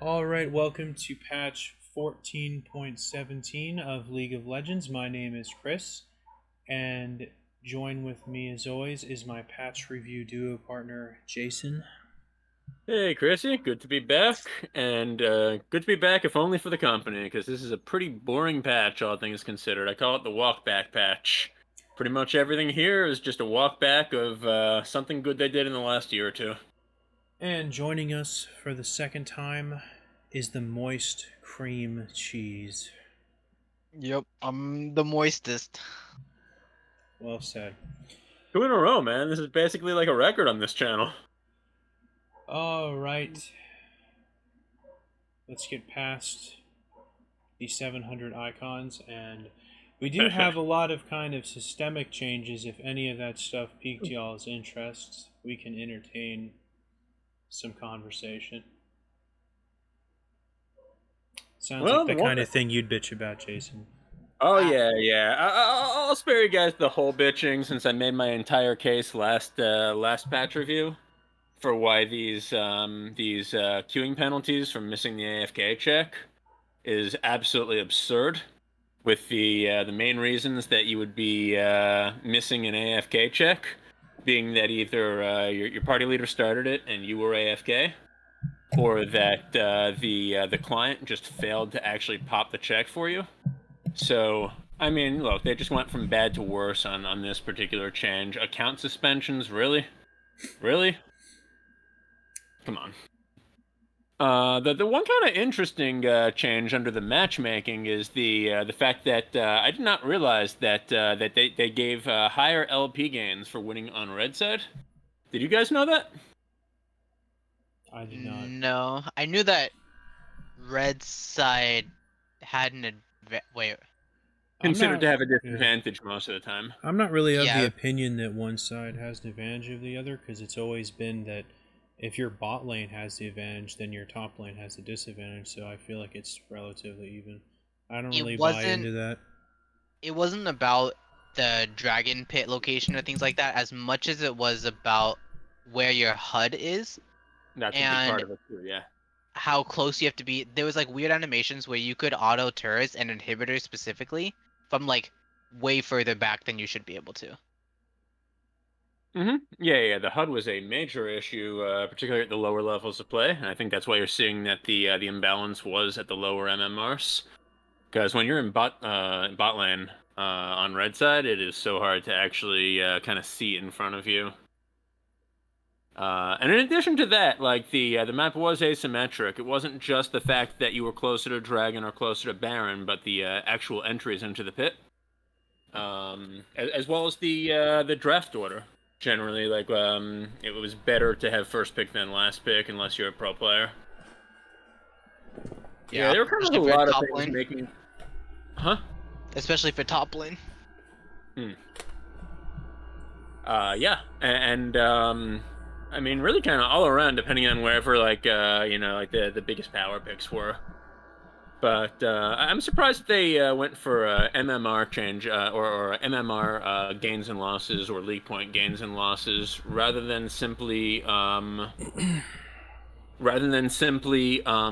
Alright, welcome to patch 14.17 of League of Legends. My name is Chris, and join with me as always is my patch review duo partner, Jason. Hey, Chrissy, good to be back, and good to be back if only for the company, because this is a pretty boring patch, all things considered. I call it the walk back patch. Pretty much everything here is just a walk back of something good they did in the last year or two. And joining us for the second time is the moist cream cheese. Yep, I'm the moistest. Well said. Two in a row, man. This is basically like a record on this channel. Alright, let's get past the 700 icons, and we do have a lot of kind of systemic changes. If any of that stuff piqued y'all's interest, we can entertain some conversation. Sounds like Well, the kind of thing you'd bitch about, Jason. Oh Ah, yeah. I'll spare you guys the whole bitching since I made my entire case last patch review for why these queuing penalties from missing the AFK check is absolutely absurd. With the main reasons that you would be missing an AFK check being that either your party leader started it and you were AFK, or that the client just failed to actually pop the check for you. So I mean, look, they just went from bad to worse on this particular change. Account suspensions, really, really, come on. The one kind of interesting change under the matchmaking is the fact that I did not realize that they gave higher LP gains for winning on red side. Did you guys know that? I did not. no, I knew that red side had an wait. I'm Considered not. to have a Yeah, disadvantage most of the time. I'm not really of the Yeah, opinion that one side has the advantage of the other, because it's always been that if your bot lane has the advantage, then your top lane has the disadvantage. So I feel like it's relatively even. I don't it really buy wasn't. into that. It wasn't about the dragon pit location or things like that as much as it was about where your HUD is That's a big and part of it too. Yeah. how close you have to be. There was like weird animations where you could auto turrets and inhibitors specifically from like way further back than you should be able to. Yeah. The HUD was a major issue, particularly at the lower levels of play, and I think that's why you're seeing that the imbalance was at the lower MMRs. Because when you're in bot lane on red side, it is so hard to actually kind of see in front of you. And in addition to that, like the map was asymmetric. It wasn't just the fact that you were closer to Dragon or closer to Baron, but the actual entries into the pit, as well as the draft order. Generally, like it was better to have first pick than last pick, unless you're a pro player. Yeah, Yeah, there were kind of a especially for lot of top things lane. making, huh? Especially for top lane. Hmm. Yeah, and I mean, really, kind of all around, depending on wherever, like, like the biggest power picks were. But I'm surprised they went for MMR change or MMR gains and losses or league point gains and losses rather than simply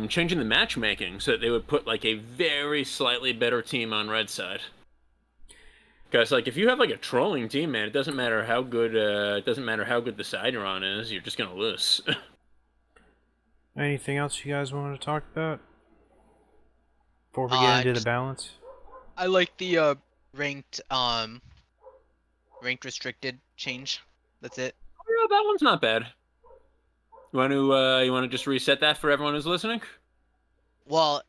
changing the matchmaking so that they would put like a very slightly better team on red side. Because like if you have like a trolling team, man, it doesn't matter how good the side you're on is, you're just gonna lose. Anything else you guys want to talk about before we get into the Just balance? I like the ranked ranked restricted change. That's it. Yeah, that one's not bad. You want to just reset that for everyone who's listening? Well,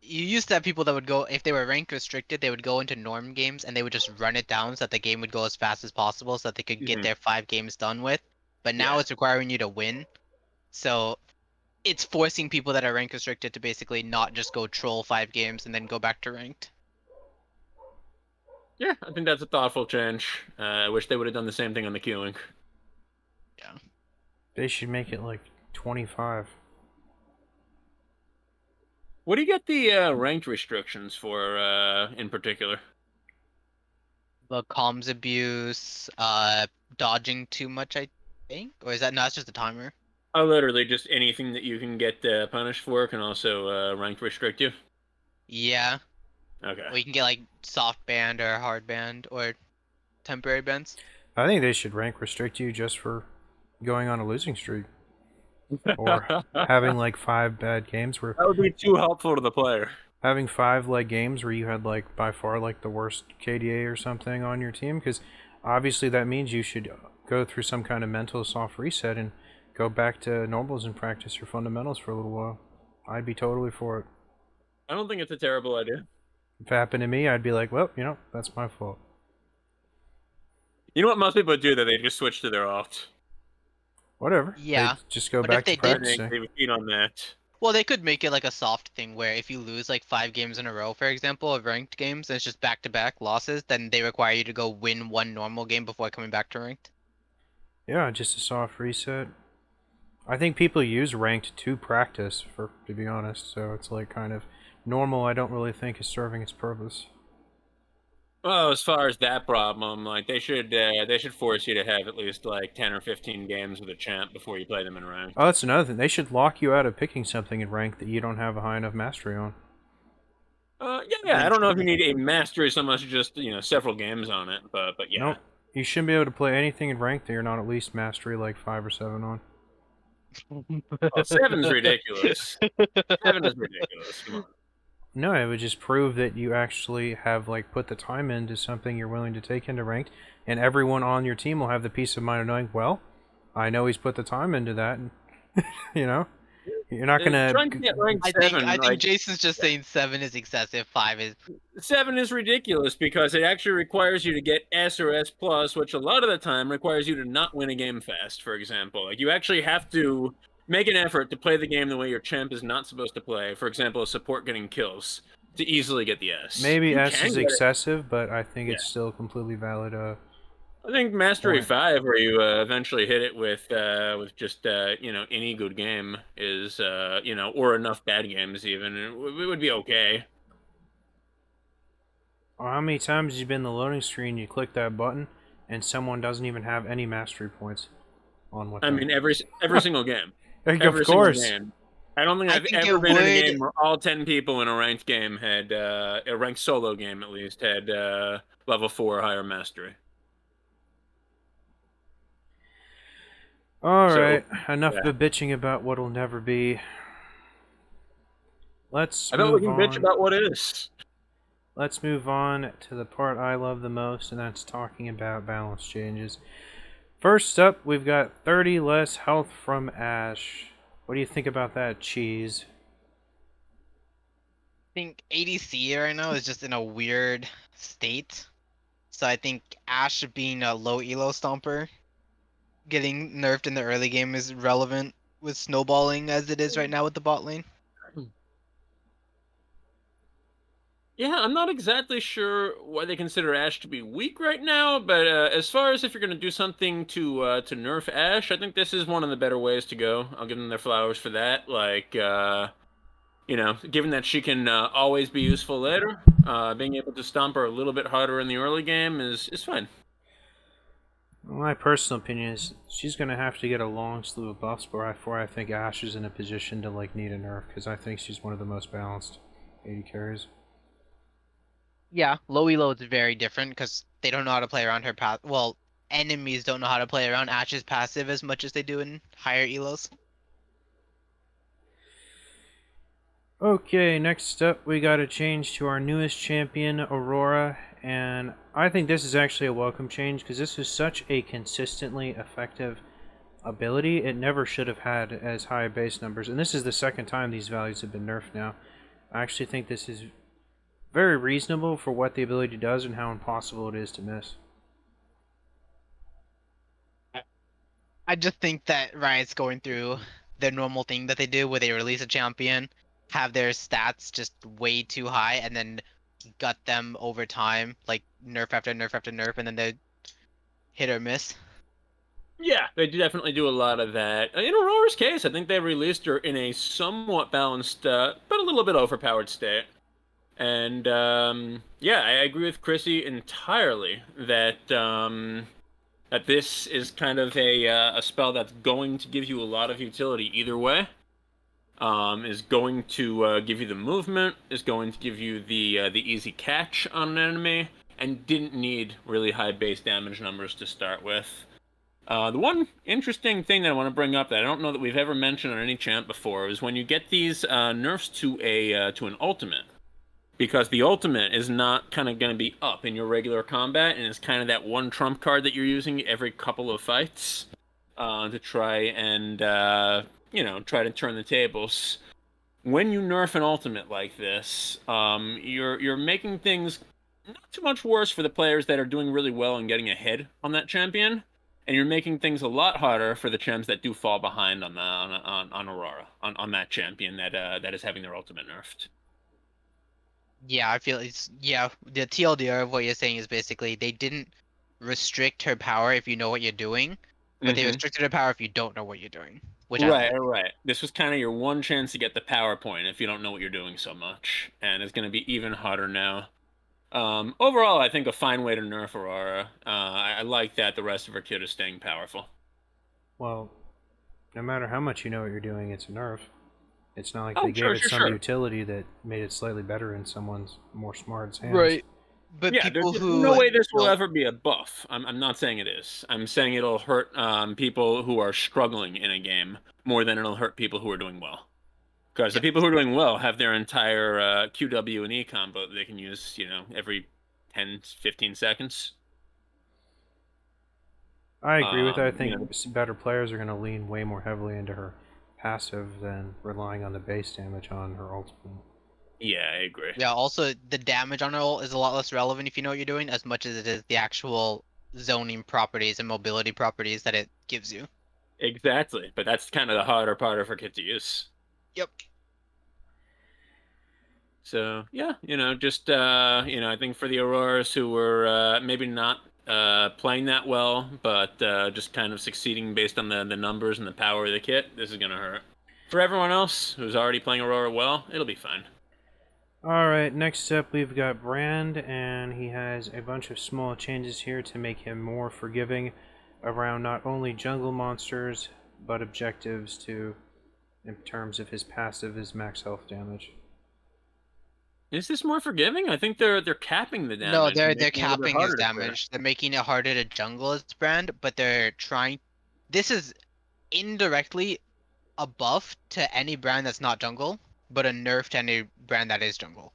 you used to have people that would go if they were ranked restricted, they would go into norm games and they would just run it down so that the game would go as fast as possible so that they could get Hmm. their 5 games done with. But now Yeah. it's requiring you to win. So it's forcing people that are ranked restricted to basically not just go troll 5 games and then go back to ranked. Yeah, I think that's a thoughtful change. I wish they would have done the same thing on the queuing. Yeah. They should make it like 25. What do you get the ranked restrictions for in particular? But comms abuse, dodging too much, I think, or is that no? That's just a timer. literally just anything that you can get punished for can also rank restrict you. Yeah, Okay. or you can get like soft banned or hard banned or temporary bans. I think they should rank restrict you just for going on a losing streak or having like 5 bad games where That would be too helpful to the player. having 5 like games where you had like by far like the worst KDA or something on your team, because obviously that means you should go through some kind of mental soft reset and go back to normals and practice your fundamentals for a little while. I'd be totally for it. I don't think it's a terrible idea. If it happened to me, I'd be like, well, that's my fault. You know what most people do? That they just switch to their alt. Whatever. Yeah, They just go but if back to they did- practicing. They would feed on that. Well, they could make it like a soft thing where if you lose like 5 games in a row, for example, of ranked games, and it's just back-to-back losses, then they require you to go win 1 normal game before coming back to ranked. Yeah, just a soft reset. I think people use ranked to practice, to be honest. So it's like kind of normal. I don't really think is serving its purpose. Well, as far as that problem, like they should force you to have at least like 10 or 15 games with a champ before you play them in ranked. Oh, that's another thing. They should lock you out of picking something in rank that you don't have a high enough mastery on. Yeah. I don't know if you need a mastery so much as just several games on it, but yeah. Nope. You shouldn't be able to play anything in rank that you're not at least mastery like 5 or 7 on. Oh, 7's ridiculous. 7 is ridiculous. Come on. No, it would just prove that you actually have like put the time into something you're willing to take into ranked, and everyone on your team will have the peace of mind of knowing, well, I know he's put the time into that, and you're not gonna. Trying to get ranked I 7, think like, Jason's just saying 7 is excessive, 5 is. 7 is ridiculous because it actually requires you to get S or S plus, which a lot of the time requires you to not win a game fast. For example, like you actually have to make an effort to play the game the way your champ is not supposed to play. For example, a support getting kills to easily get the S. Maybe You S can is get it. excessive, but I think it's Yeah. still completely valid. I think Mastery Point. 5, where you eventually hit it with just any good game is or enough bad games even, it would be okay. How many times have you been in the loading screen? You click that button, and someone doesn't even have any mastery points on what. I mean, every single game. of Every course. single game. I don't think I I've think ever it been in a would- game where all 10 people in a ranked game had a ranked solo game at least had level 4 or higher mastery. All So, right, enough yeah. of the bitching about what'll never be. Let's I bet we move can on. bitch about what is. Let's move on to the part I love the most, and that's talking about balance changes. First up, we've got 30 less health from Ashe. What do you think about that, Cheese? I think ADC right now is just in a weird state. So I think Ashe being a low elo stomper, getting nerfed in the early game is relevant with snowballing as it is right now with the bot lane. Yeah, I'm not exactly sure why they consider Ashe to be weak right now, but as far as if you're going to do something to nerf Ashe, I think this is one of the better ways to go. I'll give them their flowers for that. Like, given that she can always be useful later, being able to stomp her a little bit harder in the early game is fine. My personal opinion is she's going to have to get a long slew of buffs before I think Ashe is in a position to need a nerf, because I think she's one of the most balanced AD carries. Yeah, low elo is very different because they don't know how to play around her path. Well, enemies don't know how to play around Ashe's passive as much as they do in higher elos. Okay, next up we got a change to our newest champion, Aurora, and I think this is actually a welcome change because this is such a consistently effective ability. It never should have had as high base numbers, and this is the second time these values have been nerfed now. I actually think this is very reasonable for what the ability does and how impossible it is to miss. I just think that Riot's going through the normal thing that they do where they release a champion, have their stats just way too high, and then gut them over time, like nerf after nerf after nerf, and then they hit or miss. Yeah, they do definitely do a lot of that. In Aurora's case, I think they released her in a somewhat balanced, but a little bit overpowered state. And I agree with Chrissy entirely that That this is kind of a spell that's going to give you a lot of utility either way. Is going to give you the movement, is going to give you the easy catch on an enemy, and didn't need really high base damage numbers to start with. The one interesting thing that I want to bring up that I don't know that we've ever mentioned on any champ before is when you get these nerfs to an ultimate, because the ultimate is not kind of going to be up in your regular combat, and it's kind of that one trump card that you're using every couple of fights to try and try to turn the tables. When you nerf an ultimate like this, you're making things not too much worse for the players that are doing really well and getting ahead on that champion, and you're making things a lot harder for the champs that do fall behind on Aurora on that champion that is having their ultimate nerfed. Yeah, I feel the TLDR of what you're saying is basically they didn't restrict her power if you know what you're doing, but they restricted her power if you don't know what you're doing, which I Right, like. right. This was kind of your one chance to get the power point if you don't know what you're doing so much, and it's going to be even harder now. Overall, I think a fine way to nerf Aurora. I like that the rest of her kit is staying powerful. Well, no matter how much you know what you're doing, it's a nerf. It's not like Oh, they gave sure, it sure, some sure. utility that made it slightly better in someone's more smart's hands. Right. But Yeah, people there's who no way this will don't- ever be a buff. I'm not saying it is. I'm saying it'll hurt people who are struggling in a game more than it'll hurt people who are doing well. Because the Yep. people who are doing well have their entire QW and E combo that they can use, every 10, 15 seconds. I agree with that. I think You know, better players are going to lean way more heavily into her passive than relying on the base damage on her ultimate. yeah, I agree. Yeah, also the damage on roll is a lot less relevant if you know what you're doing as much as it is the actual zoning properties and mobility properties that it gives you. Exactly, but that's kind of the harder part of her kit to use. Yep. So yeah, just I think for the Auroras who were maybe not playing that well, but just kind of succeeding based on the numbers and the power of the kit, this is gonna hurt. For everyone else who's already playing Aurora well, it'll be fine. Alright, next up we've got Brand, and he has a bunch of small changes here to make him more forgiving around not only jungle monsters, but objectives too, in terms of his passive, his max health damage. Is this more forgiving? I think they're capping the damage. No, and they're making it a little bit capping his harder to clear. damage. They're making it harder to jungle his brand, but they're trying. This is indirectly a buff to any brand that's not jungle, but a nerf to any brand that is jungle.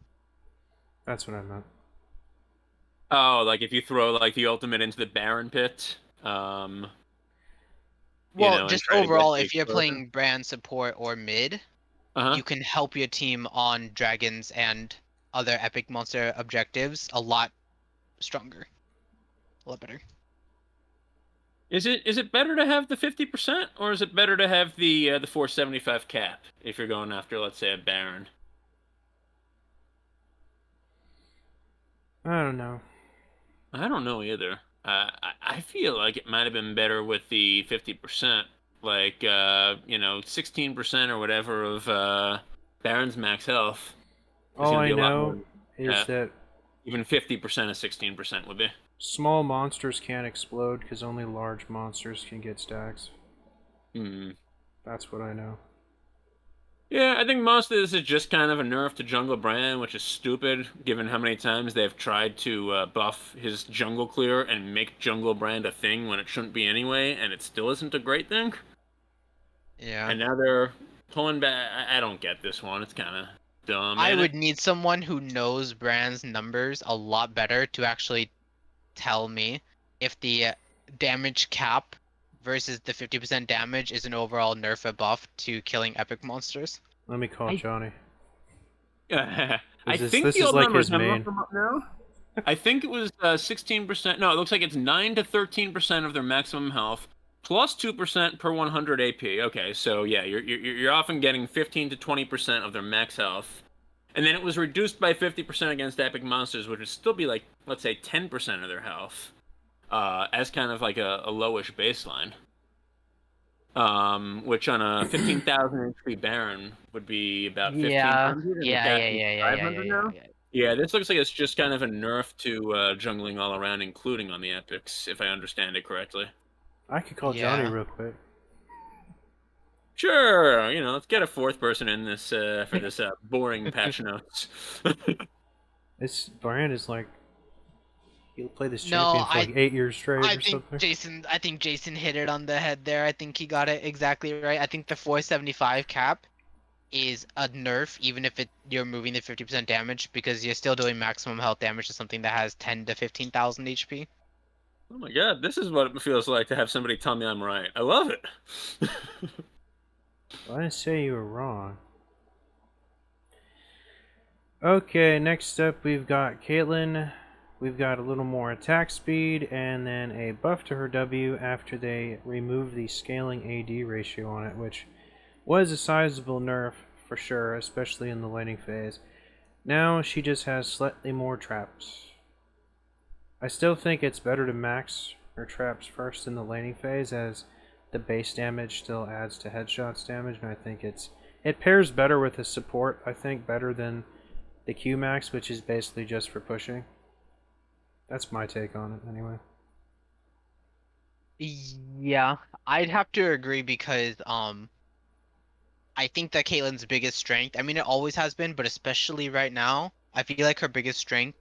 That's what I meant. Oh, like if you throw like the ultimate into the Baron pit. Well, And just try to get overall, the if you're explosion. playing brand support or mid, Uh-huh. you can help your team on dragons and other epic monster objectives a lot stronger, a lot better. Is it better to have the 50%, or is it better to have the 475 cap if you're going after, let's say, a Baron? I don't know. I don't know either. I feel like it might have been better with the 50%, like 16% or whatever of Baron's max health. All I A lot know more, is that even 50% of 16% would be. small monsters can't explode because only large monsters can get stacks. Hmm. That's what I know. Yeah, I think most of this is just kind of a nerf to Jungle Brand, which is stupid, given how many times they've tried to buff his jungle clear and make Jungle Brand a thing when it shouldn't be anyway, and it still isn't a great thing. Yeah. And now they're pulling back. I don't get this one. It's kind of dumb. I ain't would it? need someone who knows brand's numbers a lot better to actually tell me if the damage cap versus the 50% damage is an overall nerf or buff to killing epic monsters. Let me call Johnny. I This think the is old like numbers his have main. them up now. I think it was 16%. No, it looks like it's 9 to 13% of their maximum health, plus 2% per 100 AP. Okay, so yeah, you're often getting 15 to 20% of their max health, and then it was reduced by 50% against epic monsters, which would still be like, let's say, 10% of their health, as kind of like a lowish baseline. Which on a 15,000 HP Baron would be about 1,500, and the cap is 500 now. Yeah, this looks like it's just kind of a nerf to jungling all around, including on the epics, if I understand it correctly. I could call Johnny Yeah. real quick. Sure, let's get a fourth person in this for this boring patch notes. This Brand is like he'll play this No, champion for like 8 years straight I or think something. Jason hit it on the head there. I think he got it exactly right. I think the 475 cap is a nerf, even if you're moving the 50% damage, because you're still doing maximum health damage to something that has 10 to 15,000 HP. Oh my god, this is what it feels like to have somebody tell me I'm right. I love it. Well, I didn't say you were wrong. Okay, next up we've got Caitlyn. We've got a little more attack speed and then a buff to her W after they removed the scaling AD ratio on it, which was a sizable nerf for sure, especially in the laning phase. Now she just has slightly more traps. I still think it's better to max her traps first in the laning phase, as the base damage still adds to headshots damage, and I think it pairs better with the support, I think, better than the Q max, which is basically just for pushing. That's my take on it, anyway. Yeah, I'd have to agree because I think that Caitlyn's biggest strength, I mean it always has been, but especially right now, I feel like her biggest strength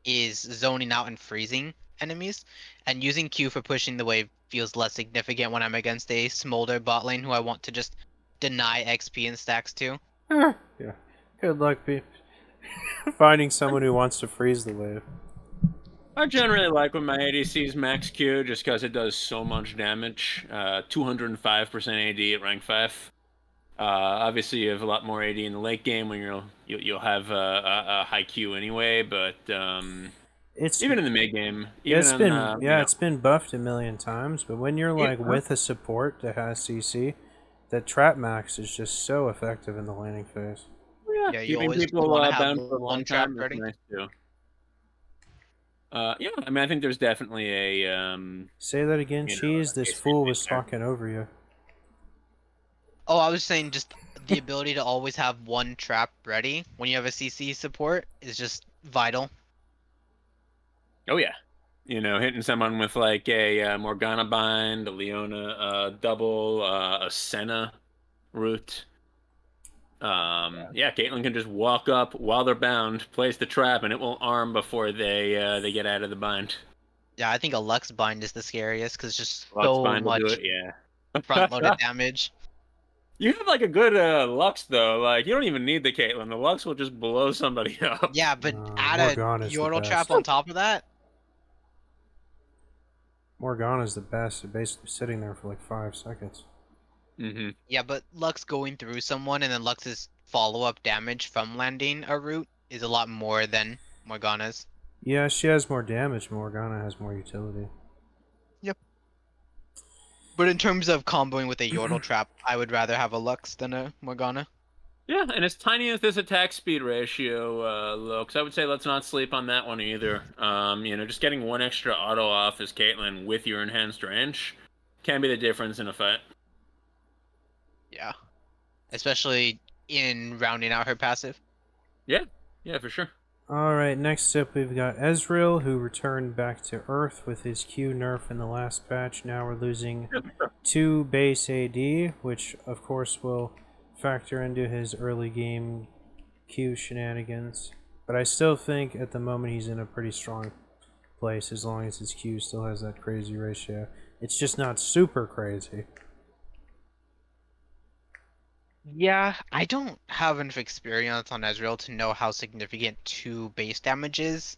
is zoning out and freezing enemies, and using Q for pushing the wave feels less significant when I'm against a smolder bot lane who I want to just deny XP and stacks to. Yeah. Good luck, finding someone who wants to freeze the wave. I generally like when my ADC's max Q just because it does so much damage. 205% AD at rank 5. Obviously, you have a lot more AD in the late game when you'll have a high Q anyway, but It's even in the mid game, yeah, even it's on been it's been buffed a million times, but when you're like Yeah. with a support that has CC, the trap max is just so effective in the laning phase. Yeah, you keeping always people want to have bound for a long one trap time is ready. nice too. Yeah, I mean, I think there's definitely a Say that again, Cheese. This fool was there. talking over you. Oh, I was saying just the ability to always have one trap ready when you have a CC support is just vital. Oh yeah, hitting someone with like a Morgana bind, a Leona double, a Senna root. Yeah, Caitlyn can just walk up while they're bound, place the trap, and it will arm before they get out of the bind. Yeah, I think a Lux bind is the scariest because just Lux so bind will do much it. Yeah. front-loaded damage. You have like a good Lux though. Like you don't even need the Caitlyn. The Lux will just blow somebody up. Yeah, but add a Morgana's the Yordle trap best. on top of that. Morgana's the best. They're basically sitting there for like 5 seconds. Mm-hmm. Yeah, but Lux going through someone and then Lux's follow-up damage from landing a root is a lot more than Morgana's. Yeah, she has more damage. Morgana has more utility. But in terms of comboing with a Yordle trap, I would rather have a Lux than a Morgana. Yeah, and as tiny as this attack speed ratio looks, I would say let's not sleep on that one either. Just getting one extra auto off as Caitlyn with your enhanced range can be the difference in a fight. Yeah. Especially in rounding out her passive. Yeah, for sure. Alright, next up we've got Ezreal, who returned back to Earth with his Q nerf in the last patch. Now we're losing 2 base AD, which of course will factor into his early game Q shenanigans. But I still think at the moment he's in a pretty strong place as long as his Q still has that crazy ratio. It's just not super crazy. Yeah, I don't have enough experience on Ezreal to know how significant 2 base damage is.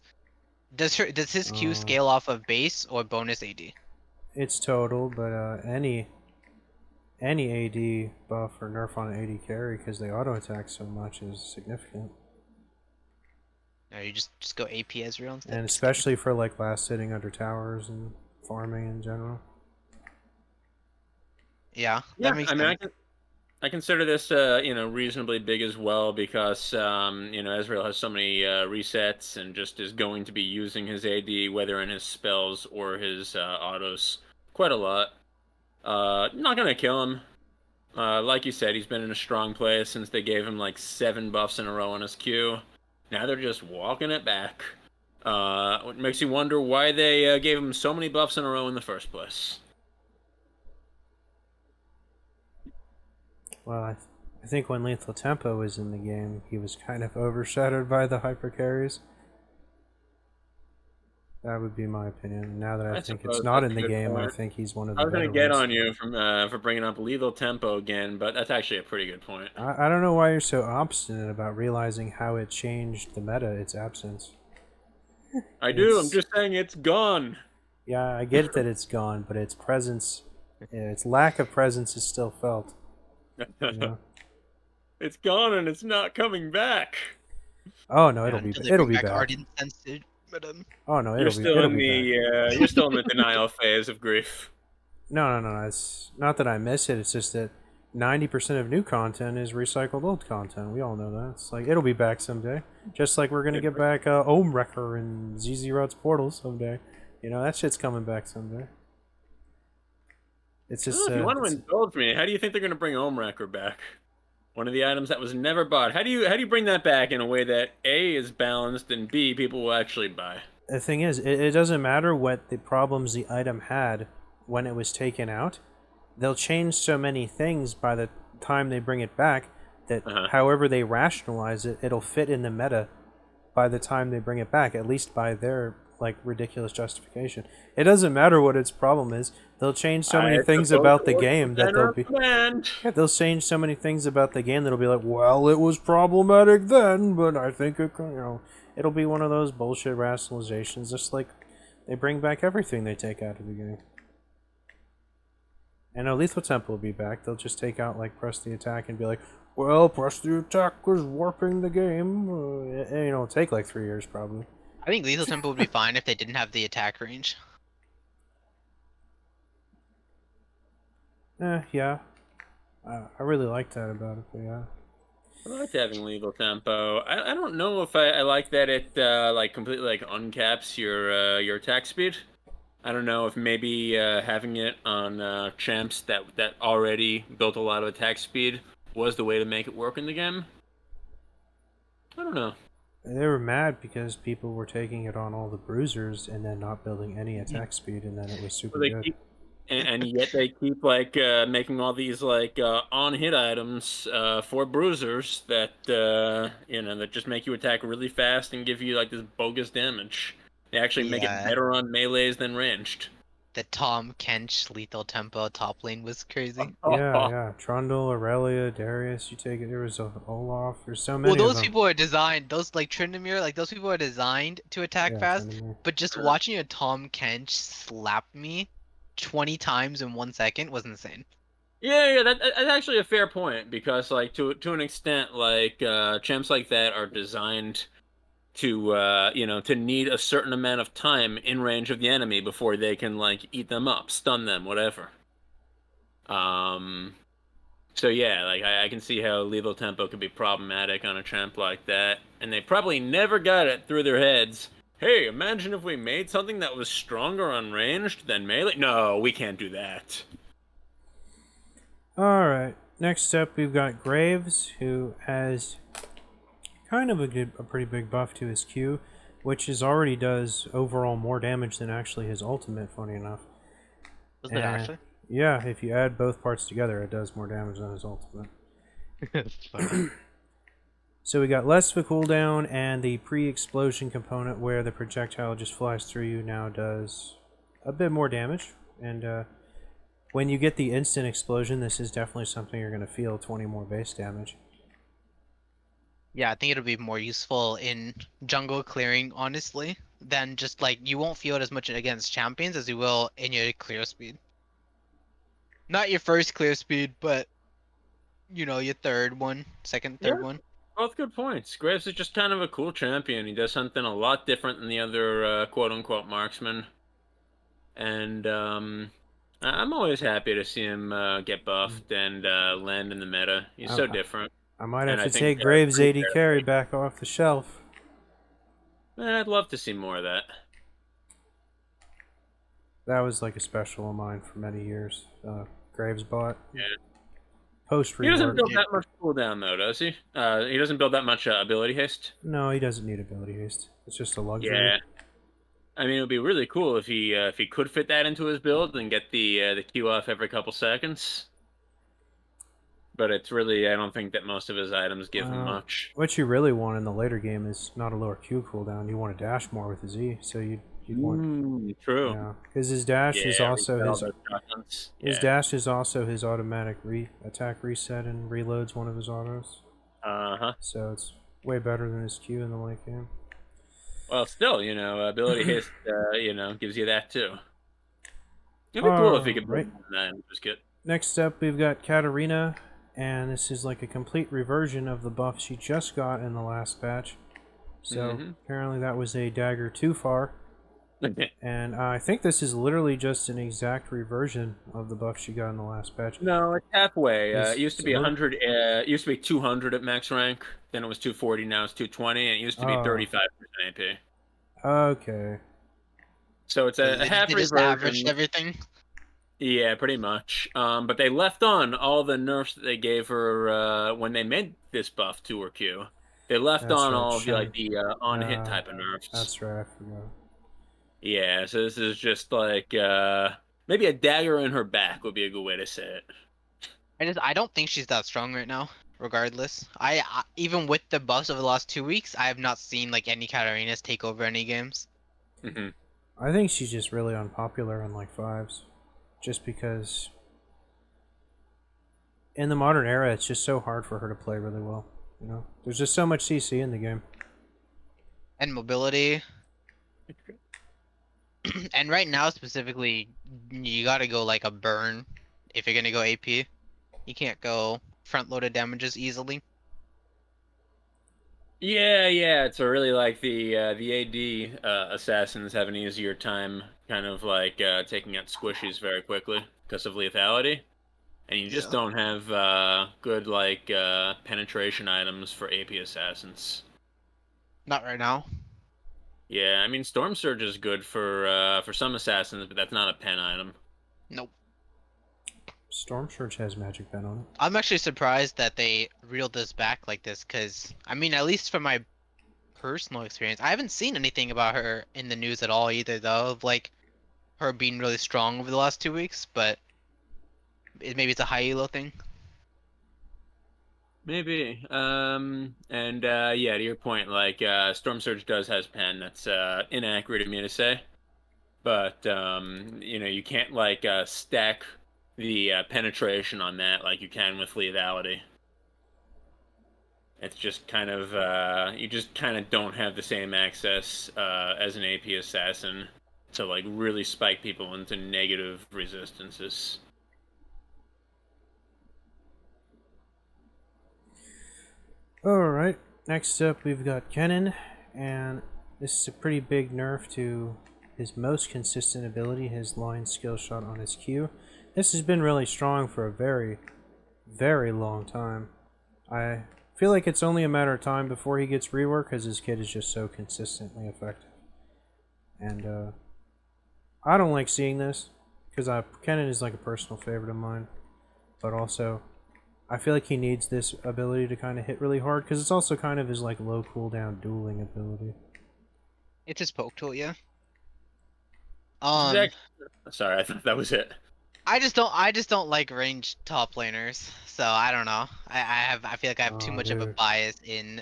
Does his Q scale off of base or bonus AD? It's total, but any AD buff or nerf on an AD carry because they auto attack so much is significant. No, you just go AP Ezreal instead. And especially for like last hitting under towers and farming in general. Yeah, that makes sense. I consider this reasonably big as well because Ezreal has so many resets and just is going to be using his AD whether in his spells or his autos quite a lot. Not gonna kill him. Like you said, he's been in a strong place since they gave him like 7 buffs in a row on his Q. Now they're just walking it back. What makes you wonder why they gave him so many buffs in a row in the first place. Well, I think when Lethal Tempo was in the game, he was kind of overshadowed by the hyper carries. That would be my opinion. Now that I think it's suppose not that's in a the good game, I point. think he's one of I the was gonna better get ones. on you for bringing up Lethal Tempo again, but that's actually a pretty good point. I don't know why you're so obstinate about realizing how it changed the meta, its absence. I do. I'm It's- just saying it's gone. Yeah, I get that it's gone, but its presence, its lack of presence is still felt. You know? It's gone and it's not coming back. Oh no, Yeah, it'll be until they it'll bring be back back. Guardian Sense, but Oh no, You're still it'll in be the back. you're still in the denial phase of grief. No. It's not that I miss it. It's just that 90% of new content is recycled old content. We all know that. It's like it'll be back someday. Just like we're gonna get back Ohm Wrecker and ZZ Rod's Portal someday. You know that shit's coming back someday. It's just If you want to it's- indulge me, how do you think they're gonna bring Omracker back? One of the items that was never bought. How do you bring that back in a way that A is balanced and B people will actually buy? the thing is, it doesn't matter what the problems the item had when it was taken out. They'll change so many things by the time they bring it back that however they rationalize it, it'll fit in the meta by the time they bring it back, at least by their like ridiculous justification. It doesn't matter what its problem is. They'll change so many things about the game that they'll be they'll change so many things about the game that'll be like, well, it was problematic then, but I think it it'll be one of those bullshit rationalizations, just like they bring back everything they take out of the game. And Lethal Tempo will be back. They'll just take out like press the attack and be like, well, press the attack was warping the game. It'll take like 3 years probably. I think Lethal Tempo would be fine if they didn't have the attack range. Yeah. I really like that about it, but yeah. I like having Lethal Tempo. I don't know if I like that it like completely like uncaps your attack speed. I don't know if maybe having it on champs that already built a lot of attack speed was the way to make it work in the game. I don't know. They were mad because people were taking it on all the bruisers and then not building any attack speed, and then it was super good. And yet they keep like making all these like on hit items for bruisers that that just make you attack really fast and give you like this bogus damage. They actually make it better on melees than ranged. The Tom Kench Lethal Tempo top lane was crazy. Yeah. Trundle, Aurelia, Darius, you take it. There was Olaf. There's so many. Well, of those them. people are designed. Those like Tryndamere, like those people are designed to attack fast. Tryndamere. But just watching a Tom Kench slap me 20 times in 1 second was insane. Yeah, that's actually a fair point because like to an extent, like champs like that are designed to to need a certain amount of time in range of the enemy before they can like eat them up, stun them, whatever. So yeah, like I can see how Lethal Tempo could be problematic on a champ like that, and they probably never got it through their heads. Hey, imagine if we made something that was stronger on ranged than melee. No, we can't do that. All right. Next up, we've got Graves, who has kind of a pretty big buff to his Q, which already does overall more damage than actually his ultimate. Funny enough. Does it actually? Yeah, if you add both parts together, it does more damage than his ultimate. So we got less of a cooldown, and the pre-explosion component where the projectile just flies through you now does a bit more damage. And when you get the instant explosion, this is definitely something you're going to feel 20 more base damage. Yeah, I think it'll be more useful in jungle clearing, honestly, than just like you won't feel it as much against champions as you will in your clear speed. Not your first clear speed, but your third one, third one. Both good points. Graves is just kind of a cool champion. He does something a lot different than the other quote-unquote marksmen. And I'm always happy to see him get buffed and land in the meta. He's so different. I might have to take Graves' AD carry back off the shelf. I'd love to see more of that. That was like a special of mine for many years. Graves bot. Yeah. post He doesn't rework. build that much cooldown though, does he? He doesn't build that much ability haste. No, he doesn't need ability haste. It's just a luxury. Yeah. I mean, it would be really cool if he could fit that into his build and get the Q off every couple seconds. But it's really, I don't think that most of his items give him much. What you really want in the later game is not a lower Q cooldown. You want to dash more with his E, so you'd want. True. Yeah, because his dash is also his Yeah. dash is also his automatic attack reset and reloads one of his autos. Uh-huh. So it's way better than his Q in the late game. Well, still, ability haste, gives you that too. It'd be cool if he could Right. build that, which is good. Next up, we've got Katarina, and this is like a complete reversion of the buff she just got in the last patch. So apparently that was a dagger too far. And I think this is literally just an exact reversion of the buff she got in the last patch. No, it's halfway. It's It used to be 100. It used to be 200 at max rank. Then it was 240. Now it's 220, and it used to be 35% AP. Okay. So it's a half They just reversion. averaged everything. Yeah, pretty much. But they left on all the nerfs that they gave her when they made this buff to her Q. They left That's on right, all of the on-hit type of nerfs. That's right, I forgot. Yeah, so this is just like maybe a dagger in her back would be a good way to say it. I don't think she's that strong right now. Regardless, I even with the buffs over the last 2 weeks, I have not seen like any Katarinas take over any games. I think she's just really unpopular in like fives, just because in the modern era it's just so hard for her to play really well. You know, there's just so much CC in the game. And mobility. And right now specifically, you gotta go like a burn if you're gonna go AP. You can't go front-loaded damages easily. Yeah, it's really like the AD assassins have an easier time kind of like taking out squishies very quickly because of lethality, and you just don't have good like penetration items for AP assassins. Not right now. Yeah, I mean Storm Surge is good for some assassins, but that's not a pen item. Nope. Storm Surge has magic pen on it. I'm actually surprised that they reeled this back like this, because, I mean, at least from my personal experience, I haven't seen anything about her in the news at all either, though, of, like, her being really strong over the last 2 weeks, but maybe it's a high elo thing. Maybe. Yeah, to your point, like Storm Surge has pen. That's inaccurate of me to say, but you can't like stack the penetration on that like you can with lethality. It's just kind of you just kind of don't have the same access as an AP assassin to like really spike people into negative resistances. Alright, next up we've got Kennen, and this is a pretty big nerf to his most consistent ability, his line skill shot on his Q. This has been really strong for a very, very long time. I feel like it's only a matter of time before he gets reworked because his kit is just so consistently effective. And I don't like seeing this because Kennen is like a personal favorite of mine, but also I feel like he needs this ability to kind of hit really hard because it's also kind of his like low cooldown dueling ability. It's his poke tool, yeah. Sorry, I thought that was it. I just don't like ranged top laners, so I don't know. I feel like I have too much of a bias in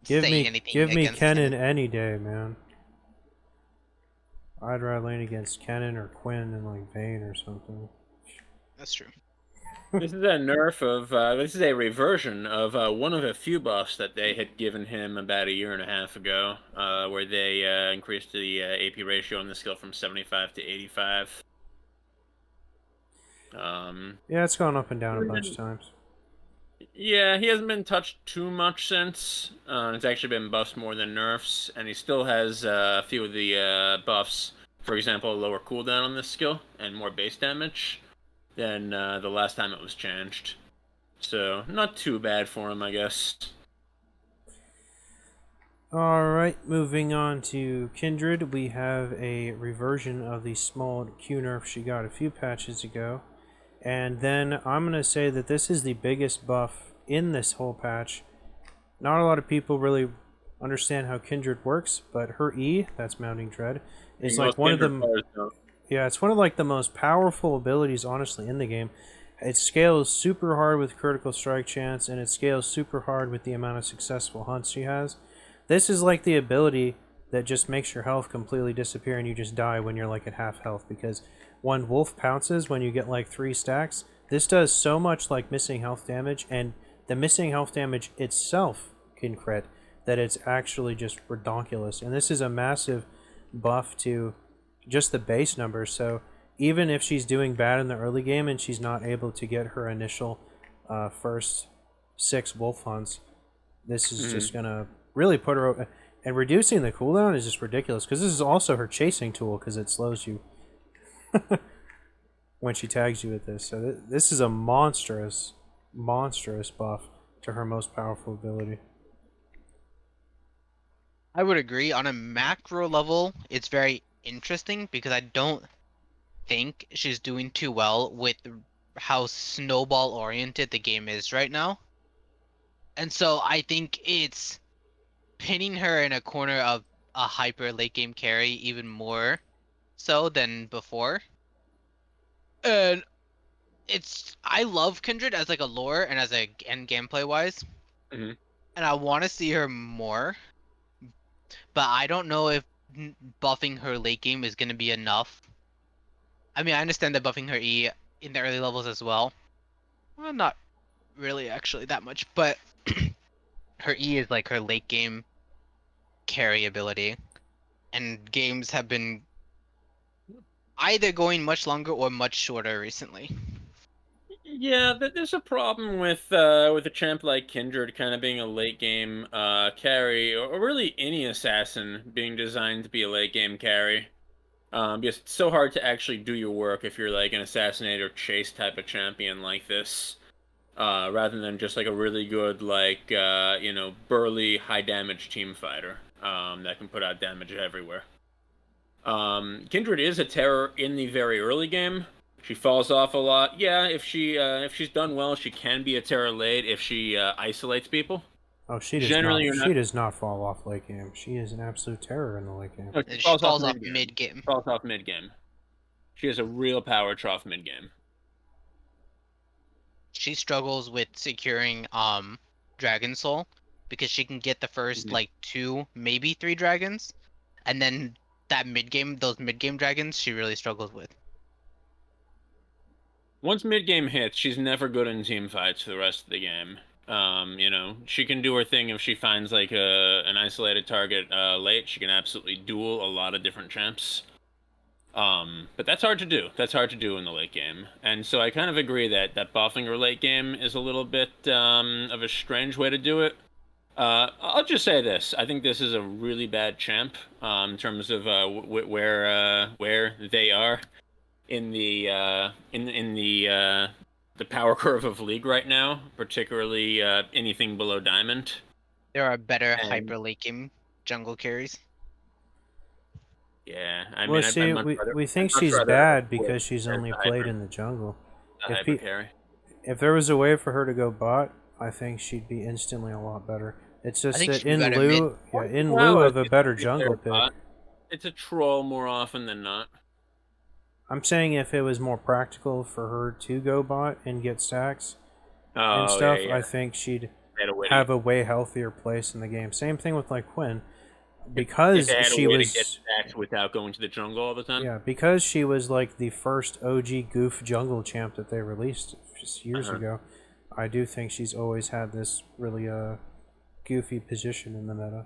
saying anything. Give me against Kennen any day, man. I'd rather lane against Kennen or Quinn than like Vayne or something. That's true. This is a nerf of this is a reversion of one of a few buffs that they had given him about a year and a half ago, where they increased the AP ratio on the skill from 75 to 85. Yeah, it's gone up and down a bunch of times. Yeah, he hasn't been touched too much since. It's actually been buffs more than nerfs, and he still has a few of the buffs. For example, a lower cooldown on this skill and more base damage than the last time it was changed. So, not too bad for him, I guess. Alright, moving on to Kindred, we have a reversion of the small Q nerf she got a few patches ago. And then I'm going to say that this is the biggest buff in this whole patch. Not a lot of people really understand how Kindred works, but her E, that's Mounting Dread, is like one of the... Yeah, it's one of like the most powerful abilities, honestly, in the game. It scales super hard with critical strike chance, and it scales super hard with the amount of successful hunts she has. This is like the ability that just makes your health completely disappear and you just die when you're like at half health, because when Wolf pounces, when you get like 3 stacks, this does so much like missing health damage, and the missing health damage itself can crit, that it's actually just redonkulous. And this is a massive buff to just the base numbers, so even if she's doing bad in the early game and she's not able to get her initial first 6 wolf hunts, this is just gonna really put her over. And reducing the cooldown is just ridiculous, because this is also her chasing tool, because it slows you when she tags you with this. So this is a monstrous buff to her most powerful ability. I would agree. On a macro level, it's very interesting because I don't think she's doing too well with how snowball oriented the game is right now. And so I think it's pinning her in a corner of a hyper late game carry even more so than before. And I love Kindred as like a lore and as a and gameplay wise. Mhm. And I want to see her more. But I don't know if buffing her late game is going to be enough. I mean, I understand that buffing her E in the early levels as well. Well, not really actually that much, but her E is like her late game carry ability. And games have been either going much longer or much shorter recently. Yeah, there's a problem with a champ like Kindred kind of being a late game carry, or really any assassin being designed to be a late game carry. Because it's so hard to actually do your work if you're like an assassinate or chase type of champion like this, rather than just like a really good like burly high damage team fighter that can put out damage everywhere. Kindred is a terror in the very early game. She falls off a lot. Yeah, if she's done well, she can be a terror late if she isolates people. Oh, she does Generally, not. you're She not. does not fall off late game. She is an absolute terror in the late game. No, she She falls off falls off mid game. mid game. Falls off mid game. She has a real power trough mid game. She struggles with securing Dragon Soul because she can get the 1st like 2, maybe 3 dragons, and then those mid game dragons, she really struggles with. Once mid game hits, she's never good in team fights for the rest of the game. She can do her thing if she finds like an isolated target late. She can absolutely duel a lot of different champs. But that's hard to do. That's hard to do in the late game. And so I kind of agree that buffing her late game is a little bit of a strange way to do it. I'll just say this: I think this is a really bad champ in terms of where they are in the power curve of League right now, particularly anything below Diamond. There are better And- hyper late game jungle carries. Yeah, I Well, mean, see, we think she's bad because she's only played in the jungle. hyper carry. If there was a way for her to go bot, I think she'd be instantly a lot better. It's just think that she'd be in better lieu of a better jungle pick, It's a troll more often than not. I'm saying if it was more practical for her to go bot and get stacks and stuff, Yeah. I think she'd They had a way to- have a way healthier place in the game. Same thing with like Quinn, because if they had a she way was to get stacks without going to the jungle all the time. yeah, because she was like the first OG goof jungle champ that they released just years ago. I do think she's always had this really goofy position in the meta.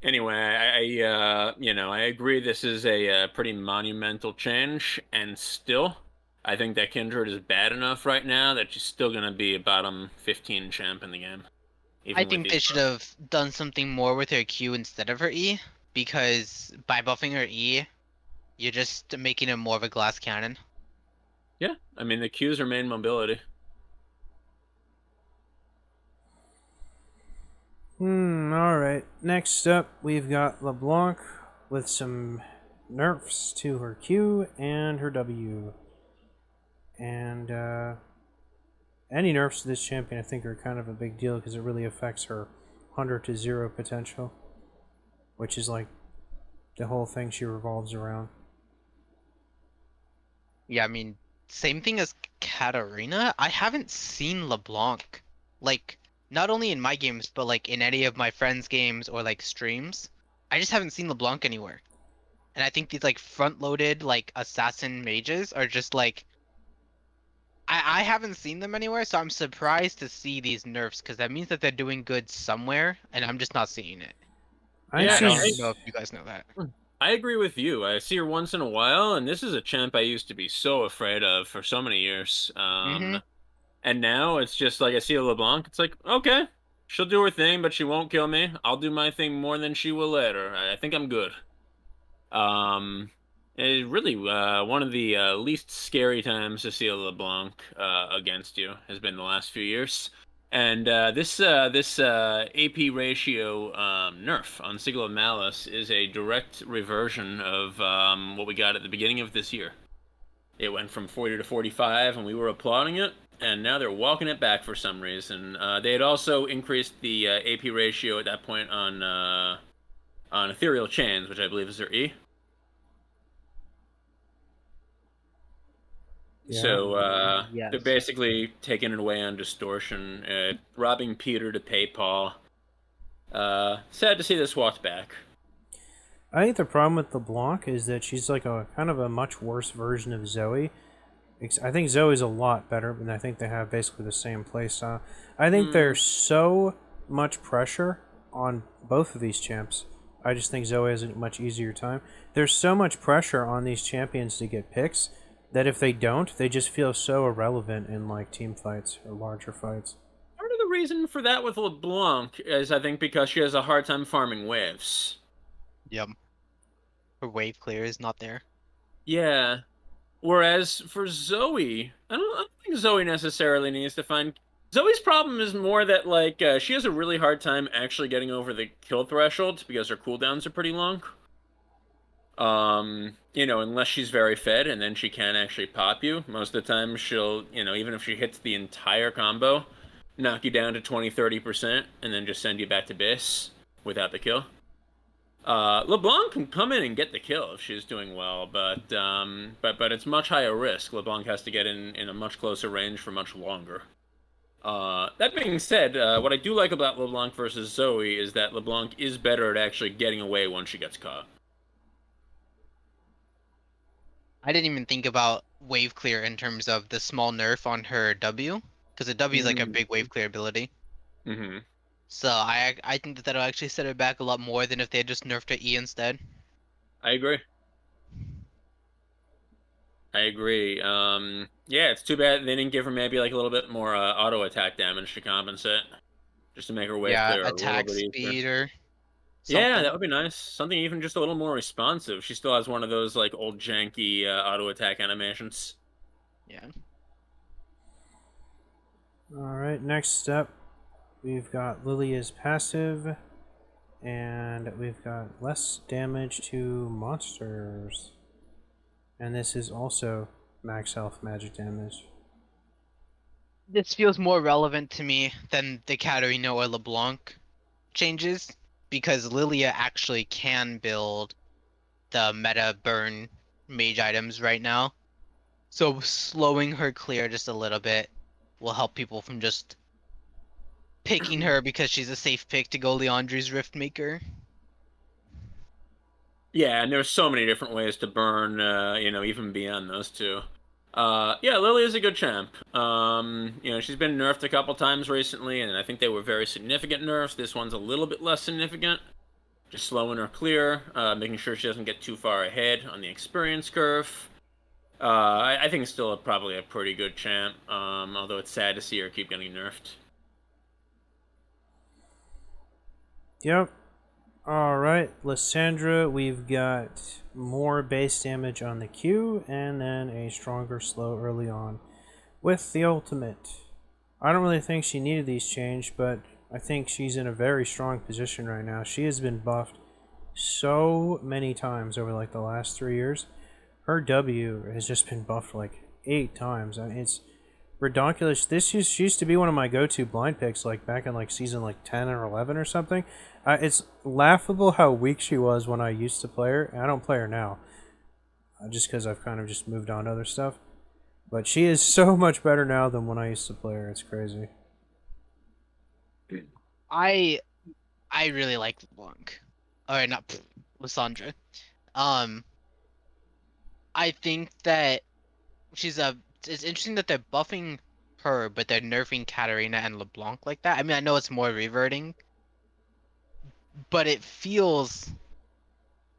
Anyway, I agree this is a pretty monumental change, and still, I think that Kindred is bad enough right now that she's still gonna be a bottom 15 champ in the game. I think they should have done something more with her Q instead of her E, because by buffing her E, you're just making it more of a glass cannon. Yeah, I mean the Q's are main mobility. Alright. Next up, we've got LeBlanc with some nerfs to her Q and her W. And any nerfs to this champion, I think, are kind of a big deal because it really affects her 100 to 0 potential, which is like the whole thing she revolves around. Yeah, I mean, same thing as Katarina. I haven't seen LeBlanc, like, not only in my games, but like in any of my friends' games or like streams. I just haven't seen LeBlanc anywhere. And I think these like front-loaded like assassin mages are just like I haven't seen them anywhere, so I'm surprised to see these nerfs because that means that they're doing good somewhere, and I'm just not seeing it. I Yeah, I think don't she's know if you guys know that. I agree with you. I see her once in a while, and this is a champ I used to be so afraid of for so many years. Mm-hmm. And now it's just like I see a LeBlanc. It's like, okay, she'll do her thing, but she won't kill me. I'll do my thing more than she will later. I think I'm good. It really one of the least scary times to see a LeBlanc against you has been the last few years. And this AP ratio nerf on Signal of Malice is a direct reversion of what we got at the beginning of this year. It went from 40 to 45, and we were applauding it. And now they're walking it back for some reason. They had also increased the AP ratio at that point on Ethereal Chains, which I believe is their E. Yeah. So Yes. they're basically taking it away on distortion, robbing Peter to pay Paul. Sad to see this walked back. I think the problem with LeBlanc is that she's like a kind of a much worse version of Zoe. I think Zoe's a lot better, and I think they have basically the same playstyle. I think there's so much pressure on both of these champs. I just think Zoe has a much easier time. There's so much pressure on these champions to get picks that if they don't, they just feel so irrelevant in like team fights or larger fights. Part of the reason for that with LeBlanc is, I think, because she has a hard time farming waves. Yep. Her wave clear is not there. Yeah. Whereas for Zoe, I don't think Zoe necessarily needs to find. Zoe's problem is more that like she has a really hard time actually getting over the kill threshold because her cooldowns are pretty long. Unless she's very fed, and then she can actually pop you. Most of the time, she'll, even if she hits the entire combo, knock you down to 20-30%, and then just send you back to base without the kill. LeBlanc can come in and get the kill if she's doing well, but it's much higher risk. LeBlanc has to get in a much closer range for much longer. That being said, what I do like about LeBlanc versus Zoe is that LeBlanc is better at actually getting away once she gets caught. I didn't even think about wave clear in terms of the small nerf on her W, because the W is like a big wave clear ability. Mm-hmm. So I think that that'll actually set her back a lot more than if they had just nerfed her E instead. I agree. Yeah, it's too bad they didn't give her maybe like a little bit more auto attack damage to compensate, just to make her wave clear attack a little bit speed easier. or Yeah, something. that would be nice. Something even just a little more responsive. She still has one of those like old janky auto attack animations. Yeah. Alright, next up, we've got Lilia's passive, and we've got less damage to monsters. And this is also max health magic damage. This feels more relevant to me than the Katarina or LeBlanc changes, because Lilia actually can build the meta burn mage items right now. So slowing her clear just a little bit will help people from just picking her because she's a safe pick to go Leandri's Riftmaker. Yeah, and there's so many different ways to burn, even beyond those two. Yeah, Lily is a good champ. She's been nerfed a couple times recently, and I think they were very significant nerfs. This one's a little bit less significant. Just slowing her clear, making sure she doesn't get too far ahead on the experience curve. I think it's still probably a pretty good champ, although it's sad to see her keep getting nerfed. Yep. Alright, Lissandra, we've got more base damage on the Q, and then a stronger slow early on with the ultimate. I don't really think she needed these change, but I think she's in a very strong position right now. She has been buffed so many times over like the last 3 years. Her W has just been buffed like 8 times. I mean, it's ridiculous. She used to be one of my go-to blind picks, like back in like season like 10 or 11 or something. It's laughable how weak she was when I used to play her. I don't play her now, just because I've kind of just moved on to other stuff. But she is so much better now than when I used to play her. It's crazy. I really like LeBlanc. Or not Lissandra. I think that it's interesting that they're buffing her, but they're nerfing Katarina and LeBlanc like that. I mean, I know it's more reverting, but it feels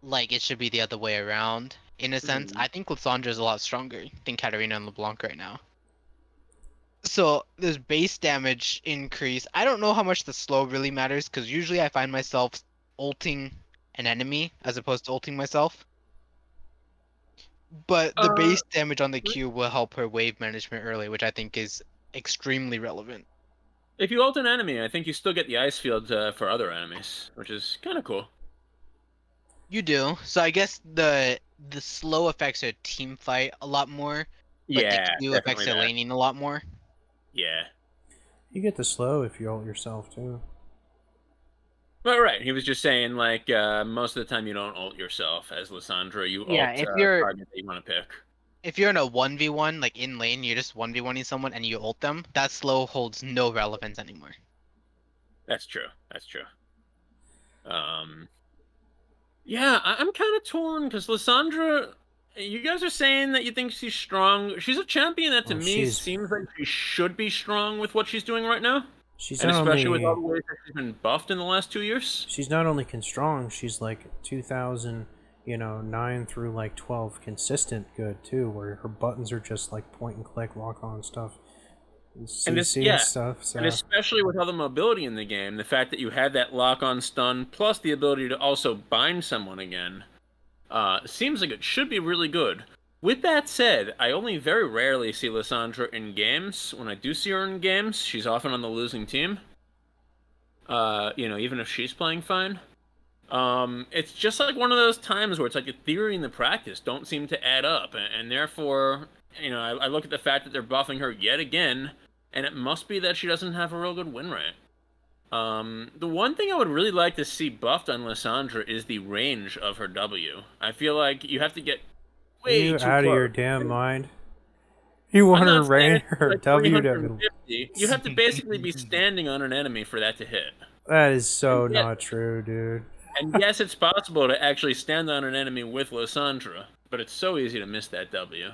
like it should be the other way around in a sense. I think Lissandra is a lot stronger than Katarina and LeBlanc right now. So this base damage increase, I don't know how much the slow really matters, because usually I find myself ulting an enemy as opposed to ulting myself. But the base damage on the Q will help her wave management early, which I think is extremely relevant. If you ult an enemy, I think you still get the ice field for other enemies, which is kind of cool. You do. So I guess the slow affects her team fight a lot more, but the Yeah, Q affects definitely her that. laning a lot more. Yeah. You get the slow if you ult yourself too. But right, he was just saying like most of the time you don't ult yourself as Lissandra. You Yeah, ult if you're target that you want to pick. if you're in a 1v1, like in lane, you're just 1v1ing someone and you ult them, that slow holds no relevance anymore. That's true. That's true. Yeah, I'm kind of torn because Lissandra. You guys are saying that you think she's strong. She's a champion that to me seems like she should be strong with what she's doing right now. She's And not especially only with all the ways that she's been buffed in the last 2 years. she's not only strong, she's like 2000, 9 through like 12 consistent good too, where her buttons are just like point and click lock on stuff. CC and stuff. So. And especially with all the mobility in the game, the fact that you have that lock on stun plus the ability to also bind someone again, seems like it should be really good. With that said, I only very rarely see Lissandra in games. When I do see her in games, she's often on the losing team. Even if she's playing fine. It's just like one of those times where it's like the theory and the practice don't seem to add up, and therefore, I look at the fact that they're buffing her yet again, and it must be that she doesn't have a real good win rate. The one thing I would really like to see buffed on Lissandra is the range of her W. I feel like you have to get way too out close. of your damn mind. You want her range her like W to... You have to basically be standing on an enemy for that to hit. That is so not true, dude. And yes, it's possible to actually stand on an enemy with Lissandra, but it's so easy to miss that W.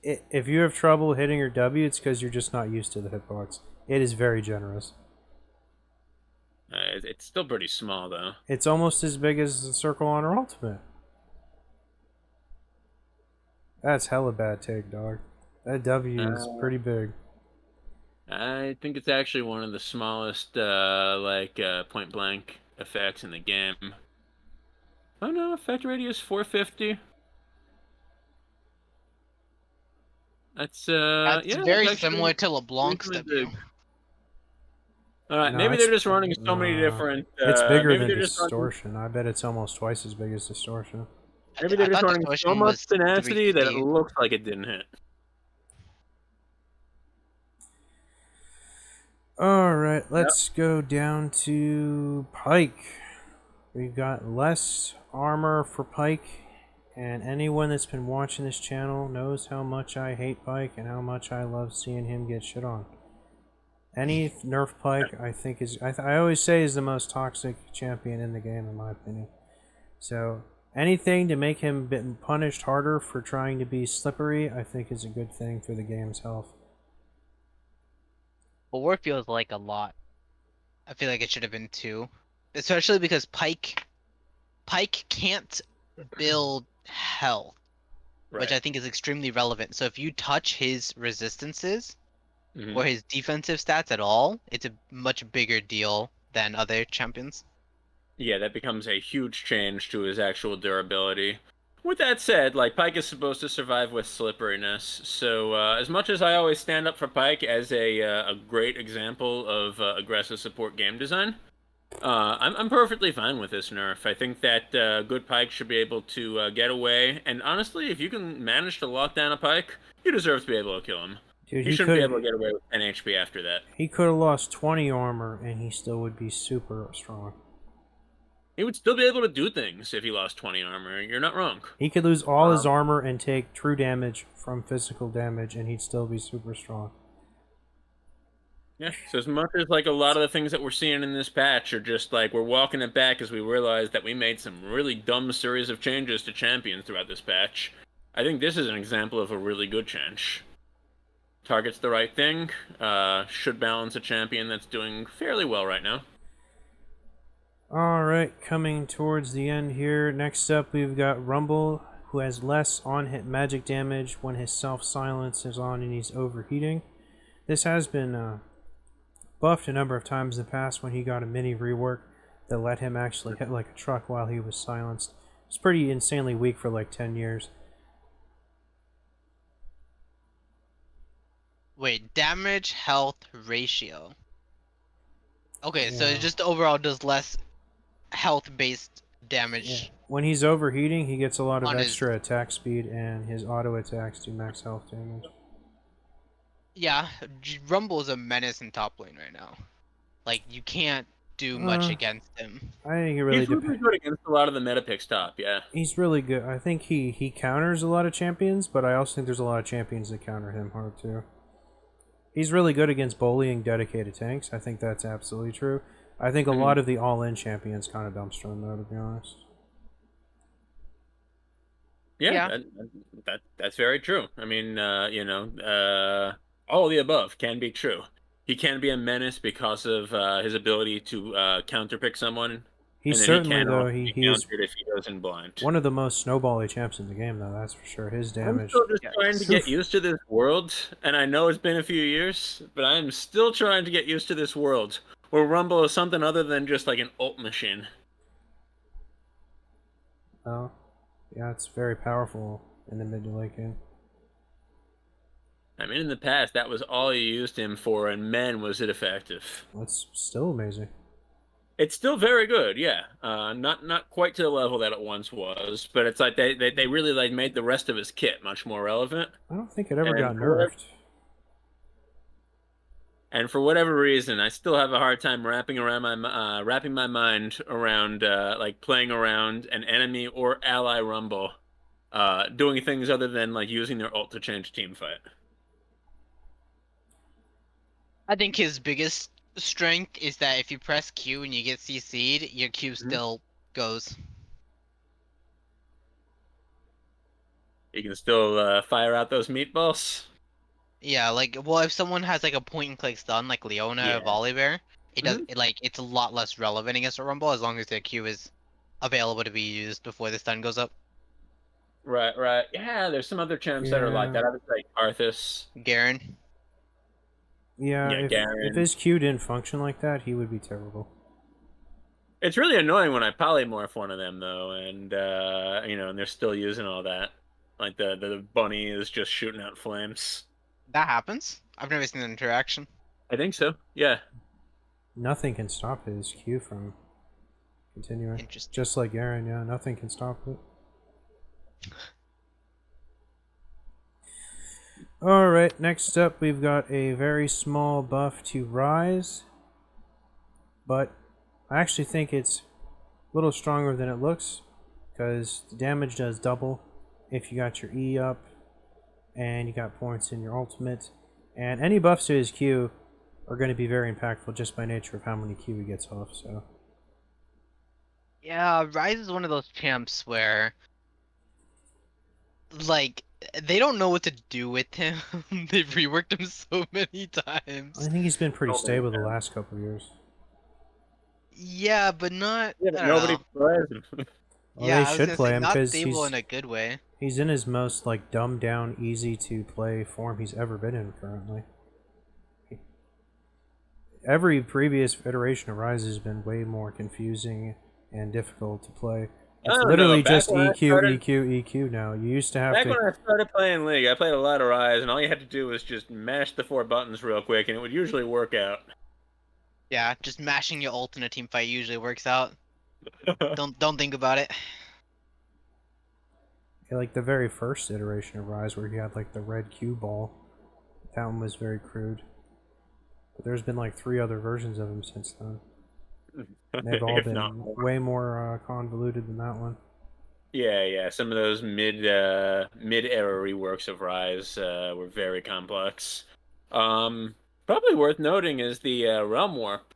If you have trouble hitting your W, it's because you're just not used to the hitbox. It is very generous. It's still pretty small, though. It's almost as big as the circle on her ultimate. That's hella bad take, dog. That W is pretty big. I think it's actually one of the smallest, point blank effects in the game. Oh no, effect radius 450. That's very similar to LeBlanc's W. Alright, maybe they're just running so many different. It's bigger than Distortion. I bet it's almost twice as big as Distortion. Maybe they're just running so much tenacity that it looks like it didn't hit. Alright, let's go down to Pyke. We've got less armor for Pyke, and anyone that's been watching this channel knows how much I hate Pyke and how much I love seeing him get shit on. Any nerf Pyke, I think is I always say is the most toxic champion in the game, in my opinion. So anything to make him punished harder for trying to be slippery, I think is a good thing for the game's health. But war feels like a lot. I feel like it should have been 2, especially because Pyke can't build health, which I think is extremely relevant. So if you touch his resistances. Or his defensive stats at all, it's a much bigger deal than other champions. Yeah, that becomes a huge change to his actual durability. With that said, Pyke is supposed to survive with slipperiness, so as much as I always stand up for Pyke as a great example of aggressive support game design, I'm perfectly fine with this nerf. I think that good Pyke should be able to get away. And honestly, if you can manage to lock down a Pyke, you deserve to be able to kill him. Dude, He shouldn't be able to get away with 10 HP after that. he could have lost 20 armor and he still would be super strong. He would still be able to do things if he lost 20 armor. You're not wrong. He could lose all his armor and take true damage from physical damage, and he'd still be super strong. Yeah, so as much as like a lot of the things that we're seeing in this patch are just like we're walking it back as we realize that we made some really dumb series of changes to champions throughout this patch, I think this is an example of a really good change. Targets the right thing, should balance a champion that's doing fairly well right now. Alright, coming towards the end here. Next up, we've got Rumble, who has less on-hit magic damage when his self-silence is on and he's overheating. This has been buffed a number of times in the past when he got a mini rework that let him actually hit like a truck while he was silenced. It's pretty insanely weak for like 10 years. Wait, damage health ratio. Okay, so Yeah. it just overall does less health based damage. Yeah. When he's overheating, he gets a lot of On his- extra attack speed, and his auto attacks do max health damage. Yeah, Rumble is a menace in top lane right now. Like you can't do much against him. I think it really He's really depends. good against a lot of the meta picks top, yeah. He's really good. I think he counters a lot of champions, but I also think there's a lot of champions that counter him hard too. He's really good against bullying dedicated tanks. I think that's absolutely true. I think a lot of the all-in champions kind of dumpster him though, to be honest. Yeah, that's very true. I mean, all of the above can be true. He can be a menace because of his ability to counterpick someone. He's and then certainly he can though also he be is countered if he goes in blind. one of the most snowbally champs in the game though. That's for sure. His I'm damage. still just trying to get used to this world, and I know it's been a few years, but I am still trying to get used to this world where Rumble is something other than just like an ult machine. Oh, yeah, it's very powerful in the mid to late game. I mean, in the past, that was all you used him for, and man, was it effective. That's still amazing. It's still very good, yeah. Not quite to the level that it once was, but it's like they really like made the rest of his kit much more relevant. I don't think it ever And got for whatever- nerfed. And for whatever reason, I still have a hard time wrapping my mind around like playing around an enemy or ally Rumble, doing things other than like using their ult to change team fight. I think his biggest strength is that if you press Q and you get CC'd, your Q Mm-hmm. still goes. You can still fire out those meatballs. Yeah, like well, if someone has like a point and click stun like Leona Yeah. or Volibear, it does Mhm. it's a lot less relevant against a Rumble as long as their Q is available to be used before the stun goes up. Right. Yeah, there's some other champs that are like Yeah. that. I would say Arthas. Garen. Yeah, Yeah, if Garen. his Q didn't function like that, he would be terrible. It's really annoying when I polymorph one of them though, and and they're still using all that. Like the bunny is just shooting out flames. That happens. I've never seen an interaction. I think so. Yeah. Nothing can stop his Q from continuing. Interesting. Just like Garen, yeah, nothing can stop it. Alright, next up we've got a very small buff to Rise. But I actually think it's a little stronger than it looks, because the damage does double if you got your E up and you got points in your ultimate. And any buffs to his Q are going to be very impactful just by nature of how many Q he gets off, so... Yeah, Rise is one of those champs where like they don't know what to do with him. They've reworked him so many times. I think he's been pretty Oh, stable the man. last couple of years. Yeah, but not. Yeah, I but don't nobody know. plays him. Well, Yeah, they I was should gonna play say, him not because stable he's in a good way. he's in his most like dumbed down, easy to play form he's ever been in currently. Every previous iteration of Rise has been way more confusing and difficult to play. I It's don't literally know, back just when I EQ, started- EQ, EQ now. You used to have Back to... when I started playing League, I played a lot of Rise, and all you had to do was just mash the 4 buttons real quick, and it would usually work out. Yeah, just mashing your ult in a team fight usually works out. Don't think about it. Yeah, like the very first iteration of Rise, where he had like the red cue ball, that one was very crude. But there's been like 3 other versions of him since then. And they've all If not been more. way more convoluted than that one. Yeah. Some of those mid era reworks of Rise were very complex. Probably worth noting is the Realm Warp,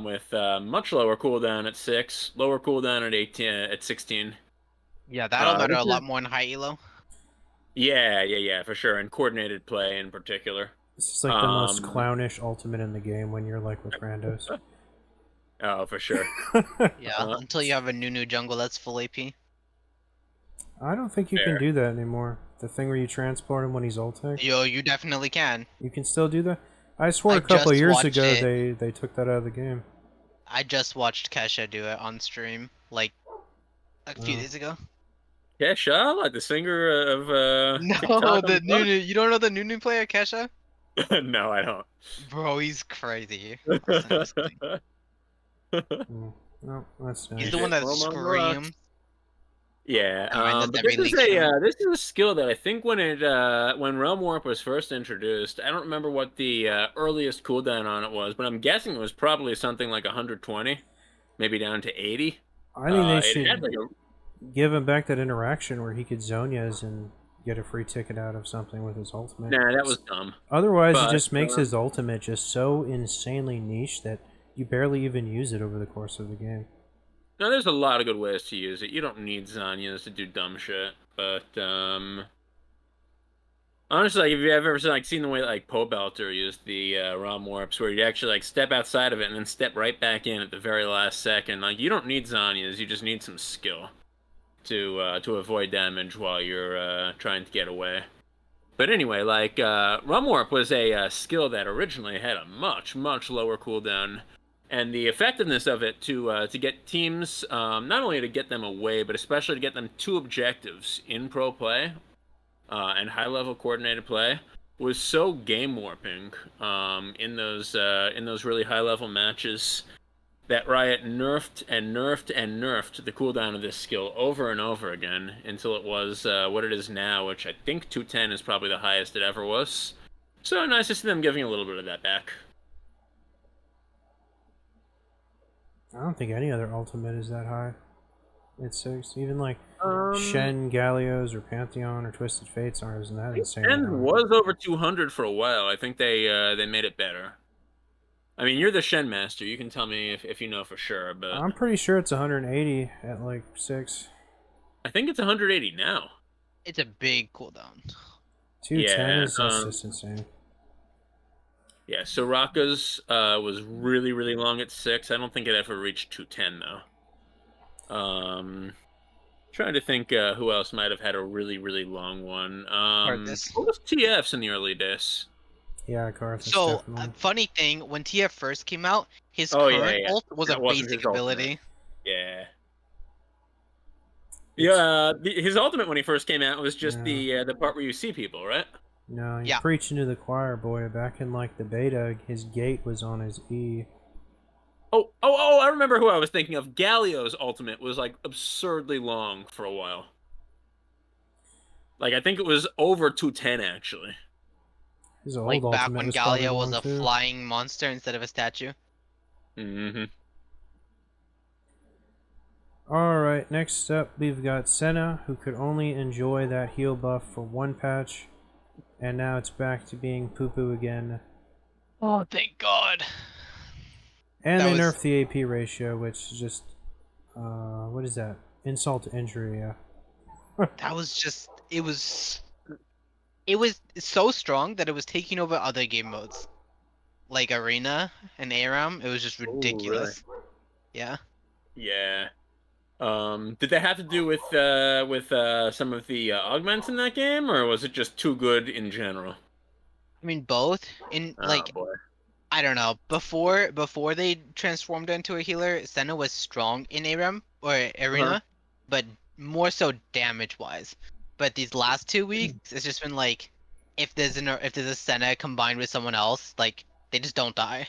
with much lower cooldown at 6, lower cooldown at 18, at 16. Yeah, that'll matter This a is lot more in high elo. yeah, for sure, and coordinated play in particular. This is like the most Um, clownish ultimate in the game when you're like with randos. oh, for sure. Yeah, until you have a Nunu jungle that's full AP. I don't think you can Fair. do that anymore. The thing where you transport him when he's ulting. Yo, you definitely can. You can still do that? I swore I a couple of just years watched ago it. they took that out of the game. I just watched Kesha do it on stream, like a few Oh. days ago. Kesha, like the singer of No, TikTok on the the block? Nunu. You don't know the Nunu player, Kesha? No, I don't. Bro, he's crazy. I'll send you something. No, that's He's nice. the one that Well, on the rocks. screams. Yeah, Never mind, that's but every league show. this is a skill that I think when Realm Warp was first introduced, I don't remember what the earliest cooldown on it was, but I'm guessing it was probably something like 120, maybe down to 80. I think they It should had like a give him back that interaction where he could Zonias and get a free ticket out of something with his ultimate. nah, that was dumb. Otherwise, but, it just makes his ultimate just so insanely niche that you barely even use it over the course of the game. No, there's a lot of good ways to use it. You don't need Zanyas to do dumb shit, but honestly, like, if you have ever seen the way like Pobelter used the ROM warps, where you actually like step outside of it and then step right back in at the very last second, like you don't need Zanyas, you just need some skill to avoid damage while you're trying to get away. But anyway, like ROM warp was a skill that originally had a much lower cooldown, and the effectiveness of it to get teams, not only to get them away, but especially to get them to objectives in pro play and high level coordinated play, was so game warping in those really high level matches that Riot nerfed the cooldown of this skill over and over again until it was what it is now, which I think 210 is probably the highest it ever was. So nice to see them giving a little bit of that back. I don't think any other ultimate is that high. It's 6. Even like Um, Shen, Galio's, or Pantheon, or Twisted Fates aren't as that insane. And was over 200 for a while. I think they made it better. I mean, you're the Shen master. You can tell me if you know for sure, but I'm pretty sure it's 180 at like 6. I think it's 180 now. It's a big cooldown. 210 Yeah, is just insane. Yeah, Soraka's was really long at 6. I don't think it ever reached 210 though. Trying to think who else might have had a really long one. Karthus. What was TF's in the early days? Yeah, Karthus So, definitely. funny thing, when TF first came out, his Oh, current yeah. ult was That a wasn't basic his ultimate. ability. Yeah. Yeah, his ultimate when he first came out was just the part where you see people, right? No, you're Yeah. preaching to the choir, boy. Back in like the beta, his gate was on his E. Oh! I remember who I was thinking of. Galio's ultimate was like absurdly long for a while. Like I think it was over 210 actually. His old Like back ultimate when was probably Galio was long a too. flying monster instead of a statue. Mm-hmm. Alright, next up we've got Senna, who could only enjoy that heal buff for one patch, and now it's back to being poo-poo again. Oh, thank God. And That they was- nerfed the AP ratio, which is just, what is that? Insult to injury, yeah. That was just it was so strong that it was taking over other game modes. Like Arena and ARAM, it was just really? ridiculous. Yeah. Yeah. Did that have to do with some of the augments in that game, or was it just too good in general? I mean both. In like Oh boy. I don't know. Before they transformed into a healer, Senna was strong in ARAM or Arena, but more so damage wise. But these last 2 weeks, it's just been like if there's a Senna combined with someone else, like they just don't die.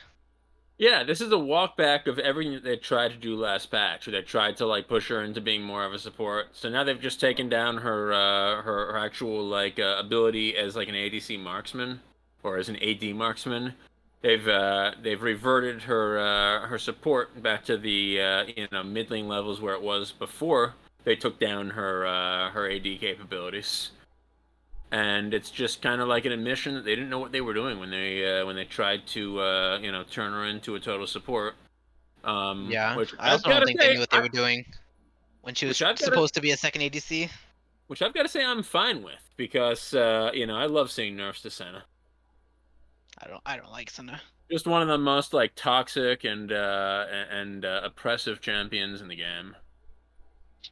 Yeah, this is a walk back of everything that they tried to do last patch. Where they tried to like push her into being more of a support. So now they've just taken down her actual like ability as like an ADC marksman or as an AD marksman. They've reverted her support back to the mid lane levels where it was before they took down her AD capabilities. And it's just kind of like an admission that they didn't know what they were doing when they tried to turn her into a total support. Yeah, Which I I've also got don't to think they say, knew what they were doing when she was supposed to be a second ADC. I'm fine with because I love seeing nerfs to Senna. I don't like Senna. Just one of the most like toxic and oppressive champions in the game.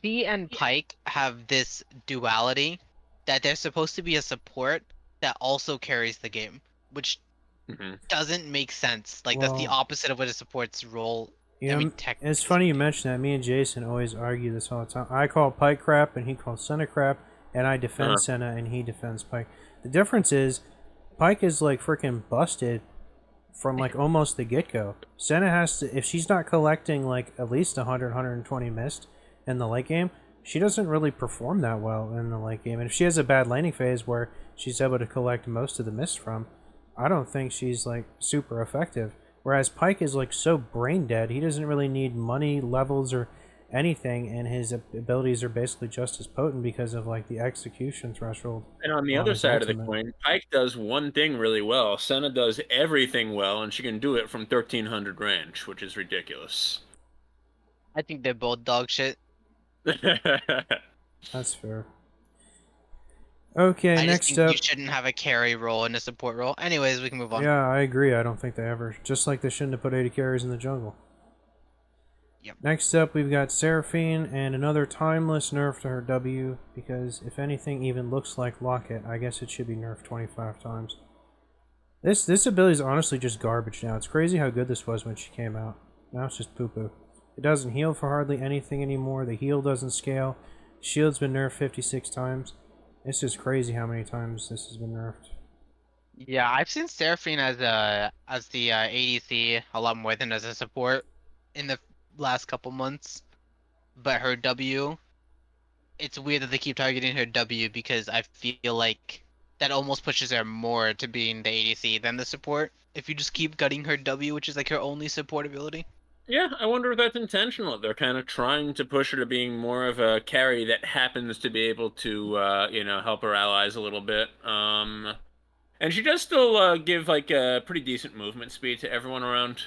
She and Pike have this duality that they're supposed to be a support that also carries the game, which Hmm. doesn't make sense. Like that's the Well, opposite of what a support's role. I mean, technically it's funny you speaking. mention that. Me and Jason always argue this all the time. I call Pike crap, and he calls Senna crap, and I defend Uh-huh. Senna, and he defends Pike. The difference is, Pike is like freaking busted from like almost the get go. Senna has to, if she's not collecting like at least 100, 120 mist in the late game, she doesn't really perform that well in the late game. And if she has a bad laning phase where she's able to collect most of the mist from, I don't think she's like super effective. Whereas Pike is like so brain dead, he doesn't really need money levels or anything, and his abilities are basically just as potent because of like the execution threshold And on the on other his side of the ultimate. coin, Pike does one thing really well. Senna does everything well, and she can do it from 1300 range, which is ridiculous. I think they're both dog shit. That's fair. Okay, I just next think up. you shouldn't have a carry role and a support role. Anyways, we can move on. Yeah, I agree. I don't think they ever. Just like they shouldn't have put 80 carries in the jungle. Yep. Next up, we've got Seraphine and another timeless nerf to her W, because if anything even looks like Locket, I guess it should be nerfed 25 times. This ability is honestly just garbage now. It's crazy how good this was when she came out. Now it's just poo-poo. It doesn't heal for hardly anything anymore. The heal doesn't scale. Shield's been nerfed 56 times. It's just crazy how many times this has been nerfed. Yeah, I've seen Seraphine as the ADC a lot more than as a support in the last couple months. But her W, it's weird that they keep targeting her W because I feel like that almost pushes her more to being the ADC than the support. If you just keep gutting her W, which is like her only support ability. Yeah, I wonder if that's intentional. They're kind of trying to push her to being more of a carry that happens to be able to, help her allies a little bit. And she does still give like a pretty decent movement speed to everyone around.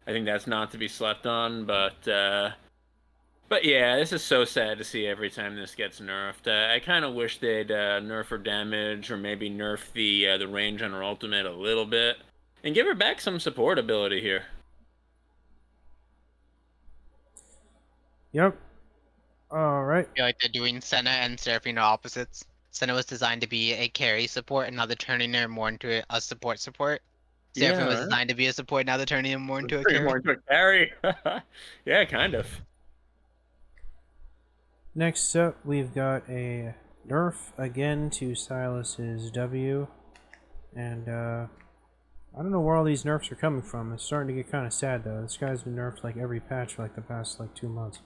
I think that's not to be slept on, but yeah, this is so sad to see every time this gets nerfed. I kind of wish they'd nerf her damage or maybe nerf the range on her ultimate a little bit and give her back some support ability here. Yep. Alright. I feel like they're doing Senna and Seraphine are opposites. Senna was designed to be a carry support, and now they're turning her more into a support. Seraphine Yeah, was right. designed to be a support, now they're turning him more into a Pretty carry. more into a carry. Yeah, kind of. Next up, we've got a nerf again to Silas's W. And, I don't know where all these nerfs are coming from. It's starting to get kind of sad, though. This guy's been nerfed, like, every patch for, like, the past, like, 2 months.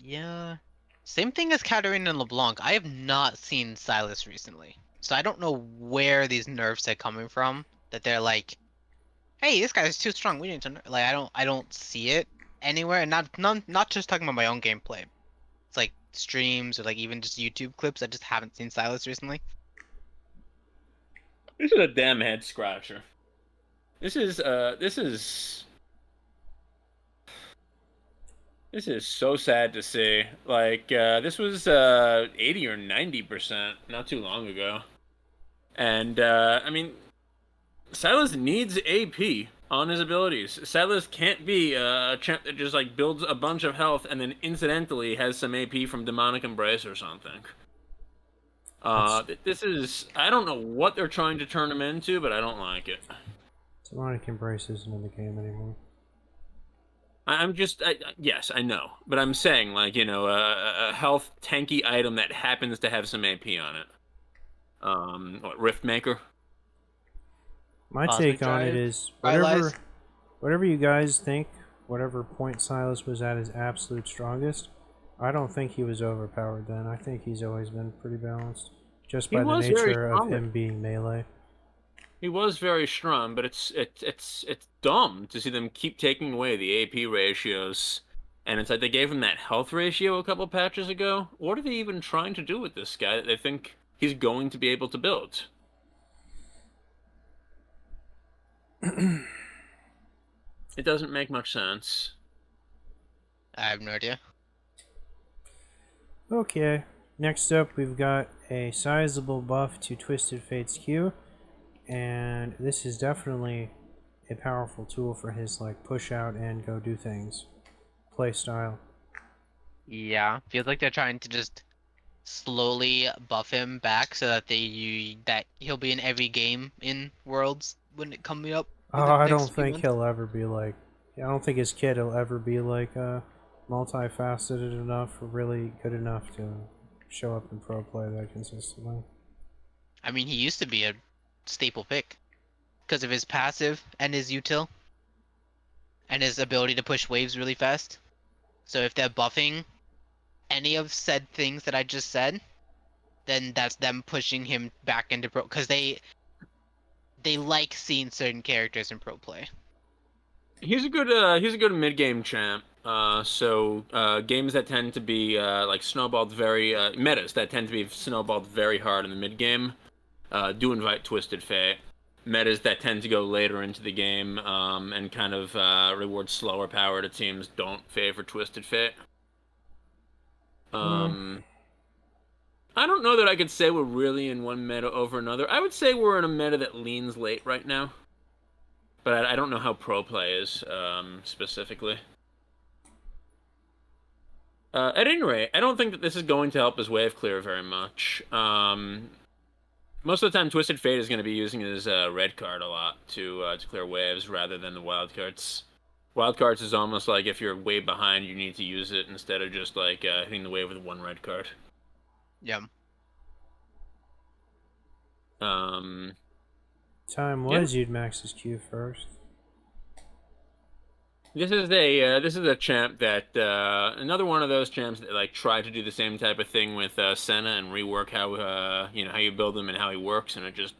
Yeah. Same thing as Katarina and LeBlanc. I have not seen Silas recently. So I don't know where these nerfs are coming from. That they're like, hey, this guy's too strong. We need to like I don't see it anywhere, and not just talking about my own gameplay. It's like streams or like even just YouTube clips. I just haven't seen Silas recently. This is a damn head scratcher. This is so sad to see. Like, this was 80 or 90% not too long ago. And, I mean, Silas needs AP on his abilities. Silas can't be a champ that just, like, builds a bunch of health and then incidentally has some AP from Demonic Embrace or something. This is... I don't know what they're trying to turn him into, but I don't like it. Demonic Embrace isn't in the game anymore. Yes, I know, but I'm saying, like, a health tanky item that happens to have some AP on it. Riftmaker? My Cosmic take on it Drive? is Rylai's? whatever you guys think, whatever point Silas was at his absolute strongest, I don't think he was overpowered then. I think he's always been pretty balanced, just He by the was very nature of strong. him being melee. He was very strong, but it's dumb to see them keep taking away the AP ratios. And it's like they gave him that health ratio a couple patches ago. What are they even trying to do with this guy that they think he's going to be able to build? It doesn't make much sense. I have no idea. Okay, next up we've got a sizable buff to Twisted Fate's Q, and this is definitely a powerful tool for his like push out and go do things play style. Yeah, feels like they're trying to just slowly buff him back so that that he'll be in every game in Worlds when it coming up. in the I next don't few think months. he'll ever be like. I don't think his kid will ever be like multifaceted enough or really good enough to show up in pro play that consistently. I mean, he used to be a staple pick because of his passive and his util and his ability to push waves really fast. So if they're buffing any of said things that I just said, then that's them pushing him back into pro because they like seeing certain characters in pro play. He's a good mid game champ. Games that tend to be like snowballed very metas that tend to be snowballed very hard in the mid game do invite Twisted Fate. Metas that tend to go later into the game and kind of reward slower power to teams don't favor Twisted Fate. I don't know that I could say we're really in one meta over another. I would say we're in a meta that leans late right now. But I don't know how pro play is specifically. At any rate, I don't think that this is going to help his wave clear very much. Most of the time, Twisted Fate is going to be using his red card a lot to clear waves rather than the wild cards. Wild cards is almost like if you're way behind, you need to use it instead of just like hitting the wave with one red card. Yeah. Time was you'd max his Q first. This is a champ that another one of those champs that like tried to do the same type of thing with Senna and rework how how you build him and how he works, and it just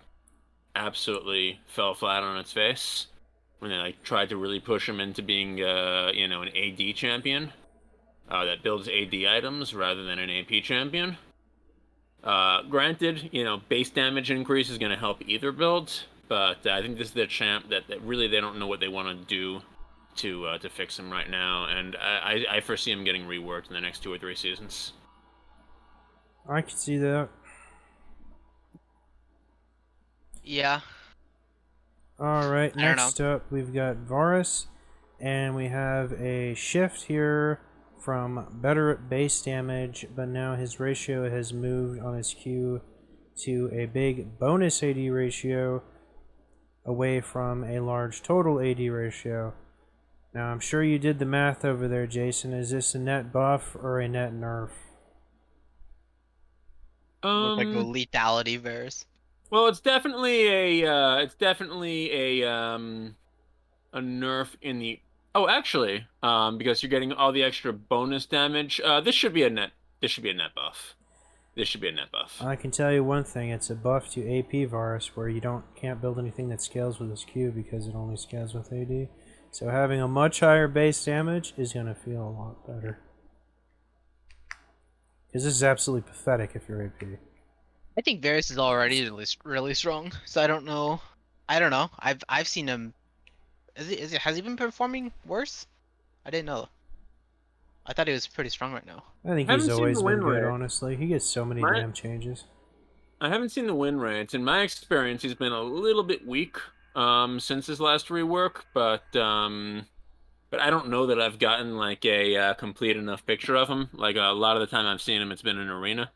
absolutely fell flat on its face when they like tried to really push him into being an AD champion that builds AD items rather than an AP champion. Granted, base damage increase is going to help either build, but I think this is the champ that really they don't know what they want to do to fix him right now, and I foresee him getting reworked in the next 2 or 3 seasons. I can see that. Yeah. Alright, I don't next up we've got Varus, and we have a shift here from better base damage, but now his ratio has moved on his Q to a big bonus AD ratio away from a large total AD ratio. Now I'm sure you did the math over there, Jason. Is this a net buff or a net nerf? Look like a lethality verse. Well, it's definitely a nerf in the. Oh, actually, because you're getting all the extra bonus damage. This should be a net. This should be a net buff. This should be a net buff. I can tell you one thing: it's a buff to AP Varus, where you can't build anything that scales with his Q because it only scales with AD. So having a much higher base damage is going to feel a lot better. Because this is absolutely pathetic if you're AP. I think Varus is already really strong, so I don't know. I've seen him. Has he been performing worse? I didn't know. I thought he was pretty strong right now. I think Haven't he's seen always the been win good, rate. honestly. He gets so many Right. damn changes. I haven't seen the win rates. In my experience, he's been a little bit weak since his last rework, but I don't know that I've gotten like a complete enough picture of him. Like a lot of the time I've seen him, it's been in arena.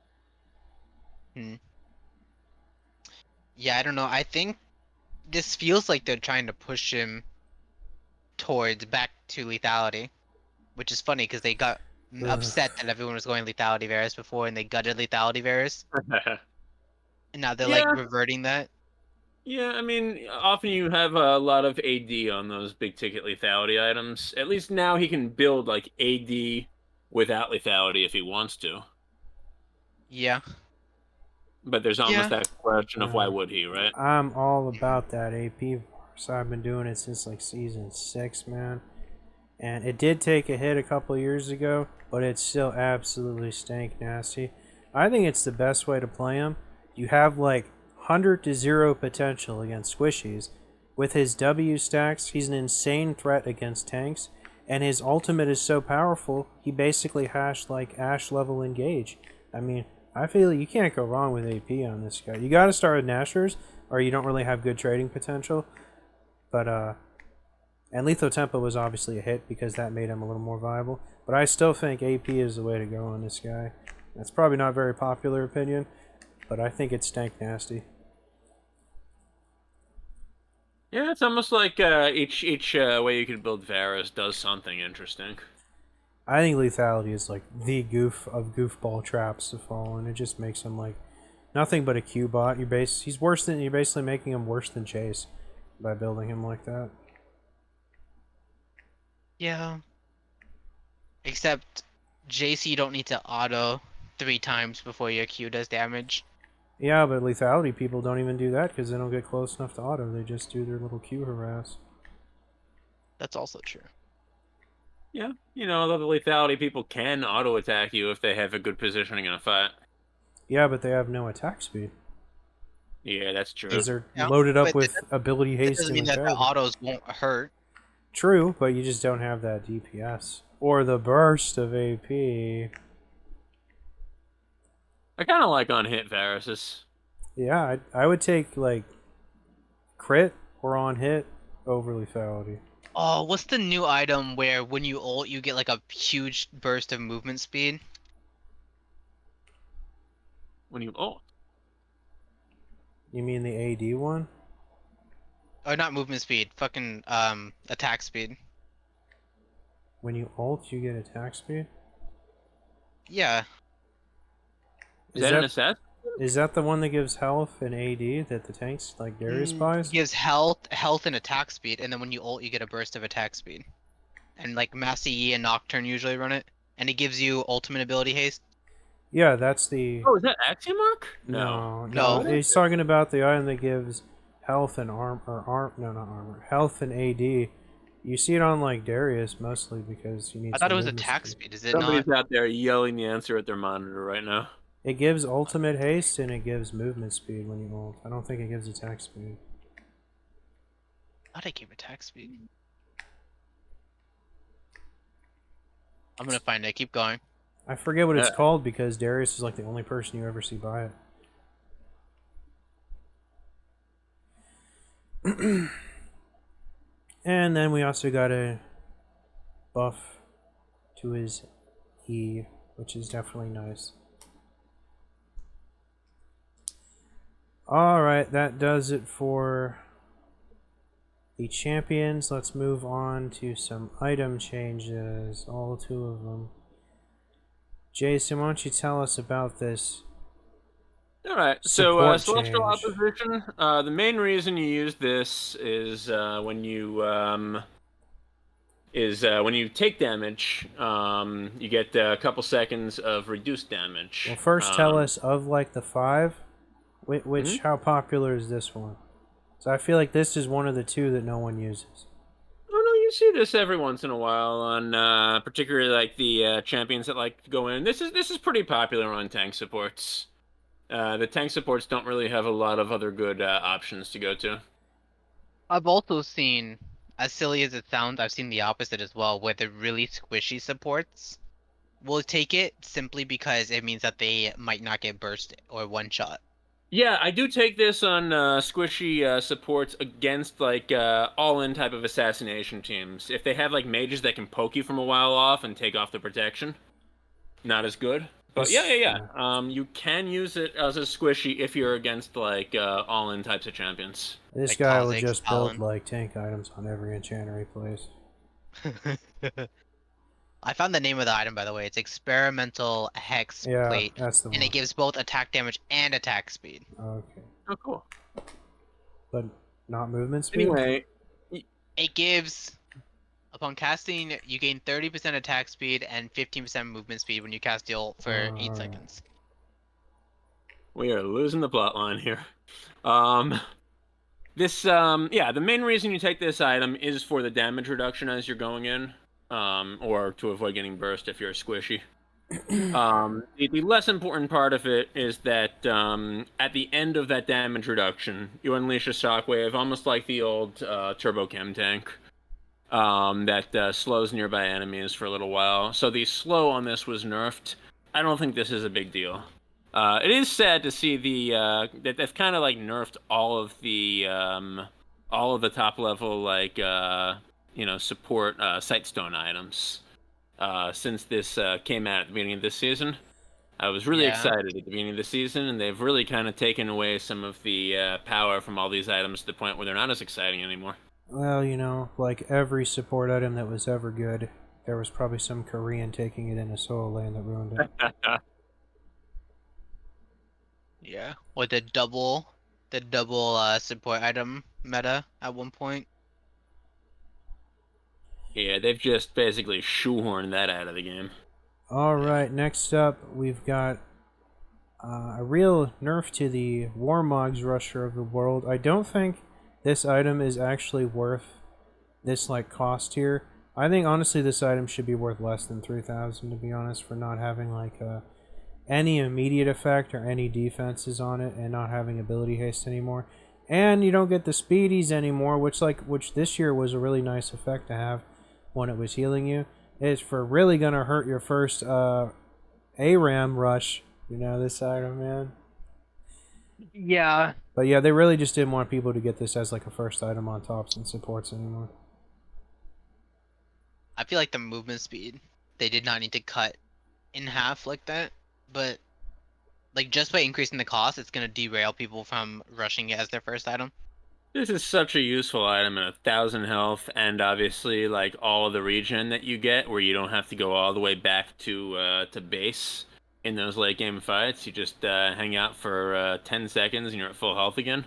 Yeah, I don't know. I think this feels like they're trying to push him towards back to lethality, which is funny because they got upset that everyone was going lethality Varus before and they gutted lethality Varus, and now they're like Yeah. reverting that. Yeah, I mean, often you have a lot of AD on those big ticket lethality items. At least now he can build like AD without lethality if he wants to. Yeah. But there's Yeah. almost that question of why Uh, would he, right? I'm all about that AP, so I've been doing it since like season 6, man. And it did take a hit a couple years ago, but it's still absolutely stank nasty. I think it's the best way to play him. You have like 100 to 0 potential against squishies. With his W stacks, he's an insane threat against tanks, and his ultimate is so powerful, he basically hashed like Ash level engage. I mean, I feel you can't go wrong with AP on this guy. You gotta start with Nashers, or you don't really have good trading potential. But and Lethal Tempo was obviously a hit because that made him a little more viable. But I still think AP is the way to go on this guy. That's probably not a very popular opinion, but I think it's stank nasty. Yeah, it's almost like each way you can build Varus does something interesting. I think lethality is like the goof of goofball traps to fall, and it just makes him like nothing but a Q bot. You're basically making him worse than Chase by building him like that. Yeah. Except JC, you don't need to auto 3 times before your Q does damage. Yeah, but lethality people don't even do that because they don't get close enough to auto. They just do their little Q harass. That's also true. Yeah, you know, the lethality people can auto attack you if they have a good positioning in a fight. Yeah, but they have no attack speed Yeah, that's true. because they're Yeah, loaded up but with ability That haste doesn't and mean that the mentality. autos won't hurt. True, but you just don't have that DPS or the burst of AP. I kind of like on hit Varuses. Yeah, I would take like crit or on hit over lethality. Oh, what's the new item where when you ult you get like a huge burst of movement speed? When you ult. You mean the AD one? Or not movement speed, fucking attack speed. When you ult, you get attack speed. Yeah. Is that an assassin? Is that the one that gives health and AD that the tanks like Darius buys? It gives health and attack speed, and then when you ult you get a burst of attack speed. And like Massey Yi and Nocturne usually run it. And it gives you ultimate ability haste. Yeah, that's the. Oh, is that Axiomark? No. No. He's talking about the item that gives health and no, not armor, health and AD. You see it on like Darius mostly because you need. I thought it some was movement attack speed. speed, is it Somebody's not? out there yelling the answer at their monitor right now. It gives ultimate haste and it gives movement speed when you ult. I don't think it gives attack speed. I thought it gave attack speed. I'm gonna find it, keep going. I forget what it's called because Darius is like the only person you ever see buy it. And then we also got a buff to his E, which is definitely nice. Alright, that does it for the champions. Let's move on to some item changes, all 2 of them. Jason, why don't you tell us about this? All right, Support so Celestial change. Opposition. The main reason you use this is when you take damage, you get a couple seconds of reduced damage. Well, first tell Um, us of like the 5, which how popular is this one? So I feel like this is one of the 2 that no one uses. Oh no, you see this every once in a while on particularly like the champions that like to go in. This is pretty popular on tank supports. The tank supports don't really have a lot of other good options to go to. I've also seen, as silly as it sounds, I've seen the opposite as well, where the really squishy supports will take it simply because it means that they might not get burst or one shot. Yeah, I do take this on squishy supports against like all-in type of assassination teams. If they have like mages that can poke you from a while off and take off the protection, not as good. But yeah. You can use it as a squishy if you're against like all-in types of champions. This Like guy will Kha'Zix, just build Talon. like tank items on every enchanter he plays. I found the name of the item, by the way. It's Experimental Hex Yeah, Plate, that's the and one. it gives both attack damage and attack speed. Okay. Oh, cool. but not movement speed. Anyway, It gives, upon casting, you gain 30% attack speed and 15% movement speed when you cast the ult for 8 Alright. seconds. we are losing the plot line here. The main reason you take this item is for the damage reduction as you're going in, or to avoid getting burst if you're squishy. The less important part of it is that at the end of that damage reduction, you unleash a shockwave, almost like the old Turbo Chem tank, that slows nearby enemies for a little while. So the slow on this was nerfed. I don't think this is a big deal. It is sad to see that they've kind of like nerfed all of the top level support Sightstone items since this came out at the beginning of this season. I was really Yeah. excited at the beginning of the season, and they've really kind of taken away some of the power from all these items to the point where they're not as exciting anymore. Well, like every support item that was ever good, there was probably some Korean taking it in a solo lane that ruined it. Yeah. With the double support item meta at one point. Yeah, they've just basically shoehorned that out of the game. Alright, next up, we've got a real nerf to the Warmog's Rusher of the World. I don't think this item is actually worth this cost here. I think honestly this item should be worth less than 3,000 to be honest, for not having any immediate effect or any defenses on it, and not having ability haste anymore. And you don't get the speedies anymore, which this year was a really nice effect to have when it was healing you. It's for really gonna hurt your first ARAM rush. This item, man. Yeah. But yeah, they really just didn't want people to get this as a first item on tops and supports anymore. I feel like the movement speed, they did not need to cut in half like that. But just by increasing the cost, it's gonna derail people from rushing it as their first item. This is such a useful item at 1,000 health, and obviously all of the regen that you get, where you don't have to go all the way back to base in those late game fights. You just hang out for 10 seconds and you're at full health again.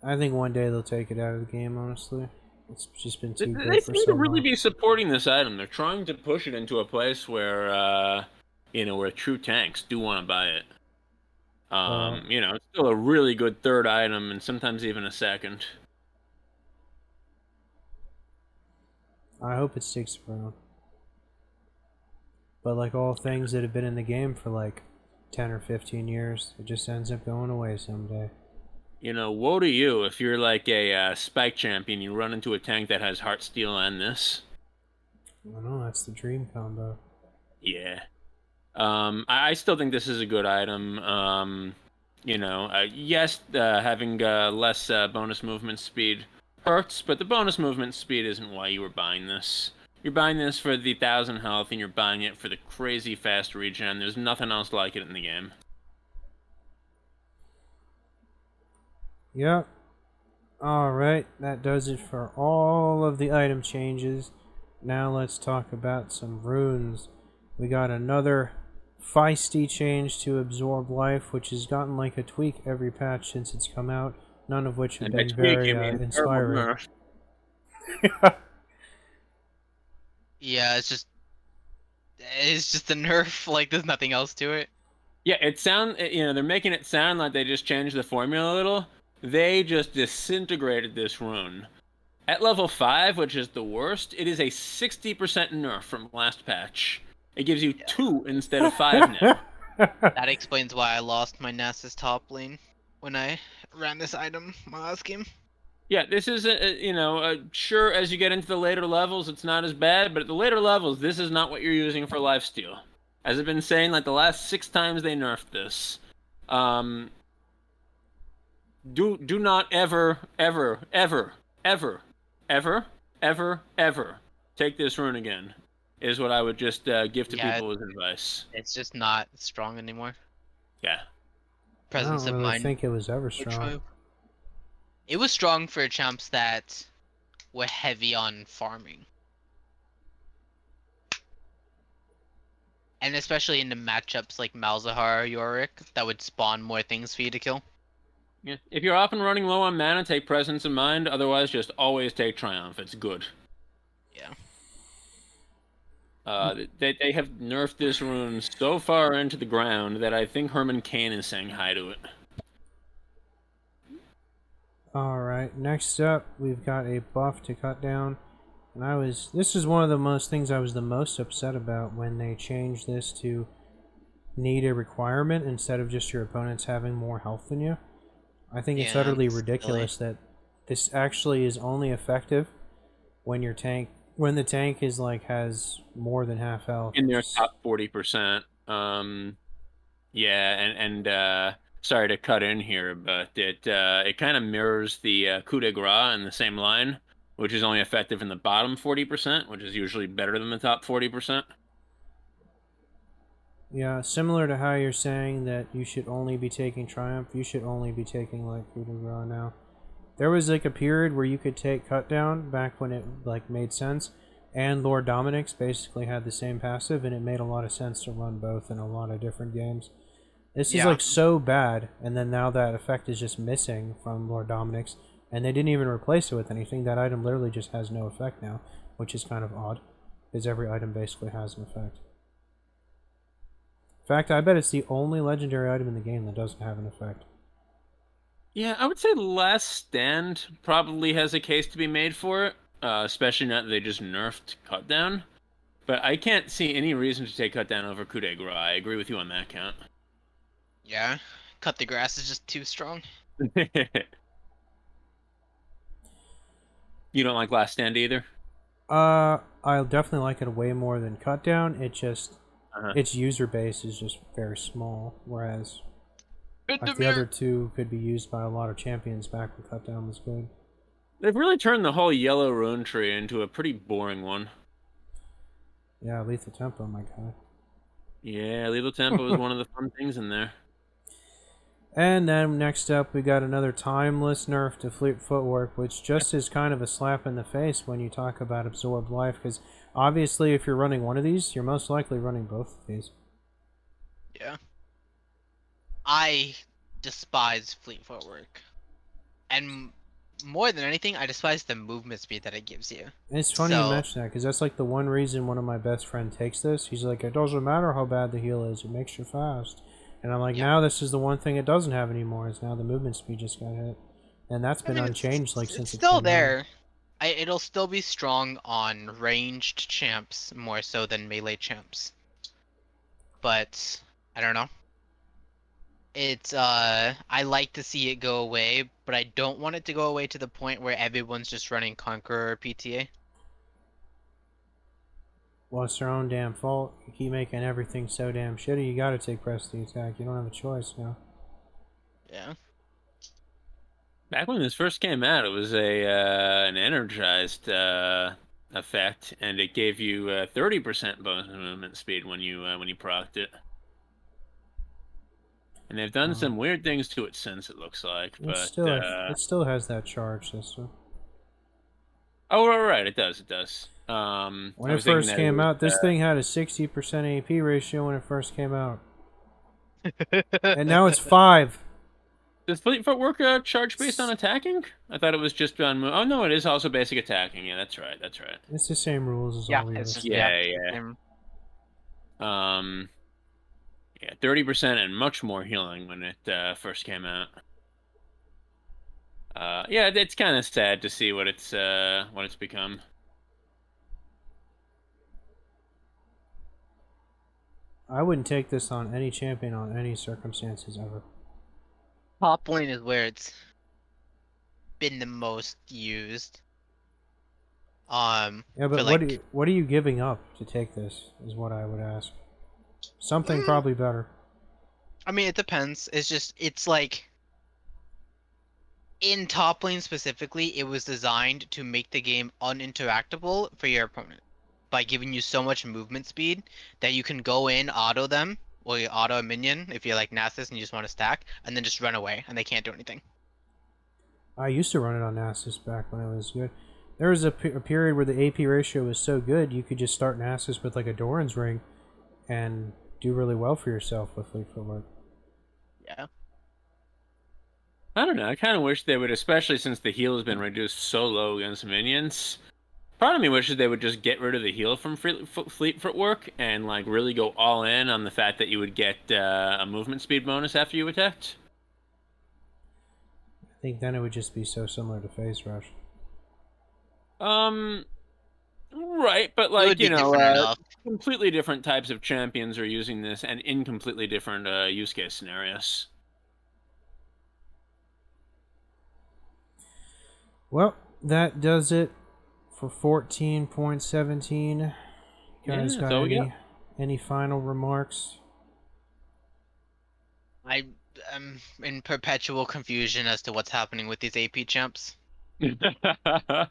I think one day they'll take it out of the game, honestly. It's just been too They good for seem so to really long. be supporting this item. They're trying to push it into a place where where true tanks do want to buy it. It's still a really good third item, and sometimes even a second. I hope it sticks around. But like all things that have been in the game for 10 or 15 years, it just ends up going away someday. Woe to you if you're a spike champion, you run into a tank that has Heartsteel and this. I know, that's the dream combo. Yeah. I still think this is a good item. Yes, having less bonus movement speed hurts, but the bonus movement speed isn't why you were buying this. You're buying this for the 1,000 health, and you're buying it for the crazy fast regen. There's nothing else like it in the game. Yep. Alright, that does it for all of the item changes. Now let's talk about some runes. We got another feisty change to Absorb Life, which has gotten a tweak every patch since it's come out, none of which have And been by tweak, very you mean inspiring. Yeah, it's just a nerf. There's nothing else to it. Yeah, they're making it sound like they just changed the formula a little. They just disintegrated this rune. At level 5, which is the worst, it is a 60% nerf from last patch. It gives you 2 instead of 5 now. That explains why I lost my Nasus top lane when I ran this item my last game. Yeah, this is sure, as you get into the later levels, it's not as bad, but at the later levels, this is not what you're using for lifesteal. As I've been saying, the last 6 times they nerfed this. Do not ever take this rune again, is what I would just give to people as advice. It's just not strong anymore. Yeah. Presence I don't of really mind. think it was ever strong. It was strong for champs that were heavy on farming. And especially in the matchups like Malzahar or Yorick, that would spawn more things for you to kill. Yeah. If you're often running low on mana, take Presence of Mind. Otherwise, just always take Triumph. It's good. Yeah. They have nerfed this rune so far into the ground that I think Herman Cain is saying hi to it. Alright, next up, we've got a buff to cut down. And this is one of the most things I was the most upset about when they changed this to need a requirement instead of just your opponents having more health than you. I think it's Yeah, utterly it's ridiculous that this actually is only effective when the tank is like has more than half health. In their top 40%. Yeah, and sorry to cut in here, but it kind of mirrors the coup de grace in the same line, which is only effective in the bottom 40%, which is usually better than the top 40%. Yeah, similar to how you're saying that you should only be taking Triumph, you should only be taking like Coup de Grace now. There was like a period where you could take Cut Down back when it like made sense, and Lord Dominic's basically had the same passive, and it made a lot of sense to run both in a lot of different games. This is like so bad, and then now that effect is just missing from Lord Dominic's, and they didn't even replace it with anything. That item literally just has no effect now, which is kind of odd, because every item basically has an effect. In fact, I bet it's the only legendary item in the game that doesn't have an effect. Yeah, I would say Last Stand probably has a case to be made for it, especially now that they just nerfed Cut Down. But I can't see any reason to take Cut Down over Coup de Grace. I agree with you on that count. Yeah. Cut the Grass is just too strong. You don't like Last Stand either? I definitely like it way more than Cut Down. It just Uh-huh. its user base is just very small, whereas like the other two could be used by a lot of champions back when Cut Down was good. They've really turned the whole yellow rune tree into a pretty boring one. Yeah, Lethal Tempo, my god. Yeah, Lethal Tempo is one of the fun things in there. And then next up, we got another timeless nerf to Fleet Footwork, which just is kind of a slap in the face when you talk about Absorbed Life, because obviously if you're running one of these, you're most likely running both of these. Yeah. I despise Fleet Footwork. And more than anything, I despise the movement speed that it gives you. And it's funny you So- mention that, because that's like the one reason one of my best friends takes this. He's like, it doesn't matter how bad the heal is, it makes you fast. And I'm like, Yeah. now this is the one thing it doesn't have anymore, is now the movement speed just got hit. And that's been unchanged like since it's it still came out. there. It'll still be strong on ranged champs more so than melee champs. But I don't know. It's I like to see it go away, but I don't want it to go away to the point where everyone's just running Conqueror or PTA. Well, it's their own damn fault. You keep making everything so damn shitty, you gotta take press the attack. You don't have a choice now. Yeah. Back when this first came out, it was an energized effect, and it gave you 30% bonus movement speed when you procced it. And they've done some weird things to it since, it looks like. But It still has that charge system. oh, right, it does. When I it was thinking first that came was, out, this thing had a 60% AP ratio when it first came out. And now it's 5. Does Fleet Footwork charge based on attacking? I thought it was just on. Oh no, it is also basic attacking. Yeah, that's right. It's the same rules as Yeah, all the it's others. just Yeah. same. Yeah, 30% and much more healing when it first came out. Yeah, it's kind of sad to see what it's become. I wouldn't take this on any champion on any circumstances ever. Top lane is where it's been the most used. Yeah, but for, what are you giving up to take this? Is what I would ask. Something probably better. I mean, it depends. It's like in top lane specifically, it was designed to make the game uninteractable for your opponent by giving you so much movement speed that you can go in, auto them, or you auto a minion if you're like Nasus and you just want to stack, and then just run away and they can't do anything. I used to run it on Nasus back when it was good. There was a period where the AP ratio was so good, you could just start Nasus with like a Doran's Ring and do really well for yourself with Fleet Footwork. Yeah. I don't know. I kind of wish they would, especially since the heal has been reduced so low against minions. Part of me wishes they would just get rid of the heal from fleet footwork and like really go all in on the fact that you would get a movement speed bonus after you attacked. I think then it would just be so similar to Phase Rush. Right, but It would like be different enough. completely different types of champions are using this, and in completely different use case scenarios. Well, that does it for 14.17. You guys Yeah, got that's all we any final remarks? I am in perpetual confusion as to what's happening with these AP champs. Yeah,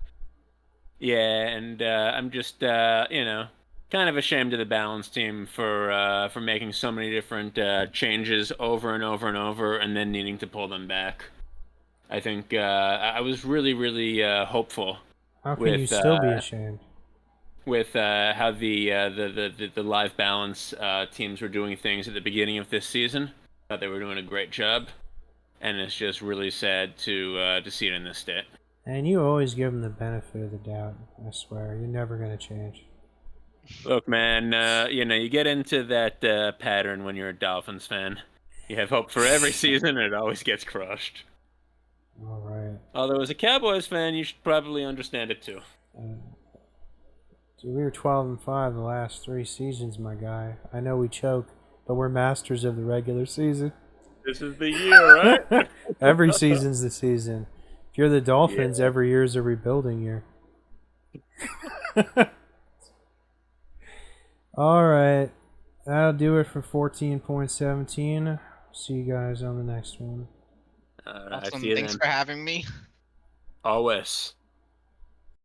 and I'm just kind of ashamed of the balance team for making so many different changes over and over and over, and then needing to pull them back. I think I was really, really hopeful How can with you still be ashamed? with how the live balance teams were doing things at the beginning of this season. Thought they were doing a great job, and it's just really sad to see it in this state. And you always give them the benefit of the doubt. I swear, you're never gonna change. Look, man, you get into that pattern when you're a Dolphins fan. You have hope for every season, and it always gets crushed. All right. Although, as a Cowboys fan, you should probably understand it too. Dude, we were 12-5 the last 3 seasons, my guy. I know we choke, but we're masters of the regular season. This is the year, right? Every season's the season. If you're the Dolphins, every year's a rebuilding year. All right. That'll do it for 14.17. See you guys on the next one. All right, Awesome. see you Thanks then. for having me. Always.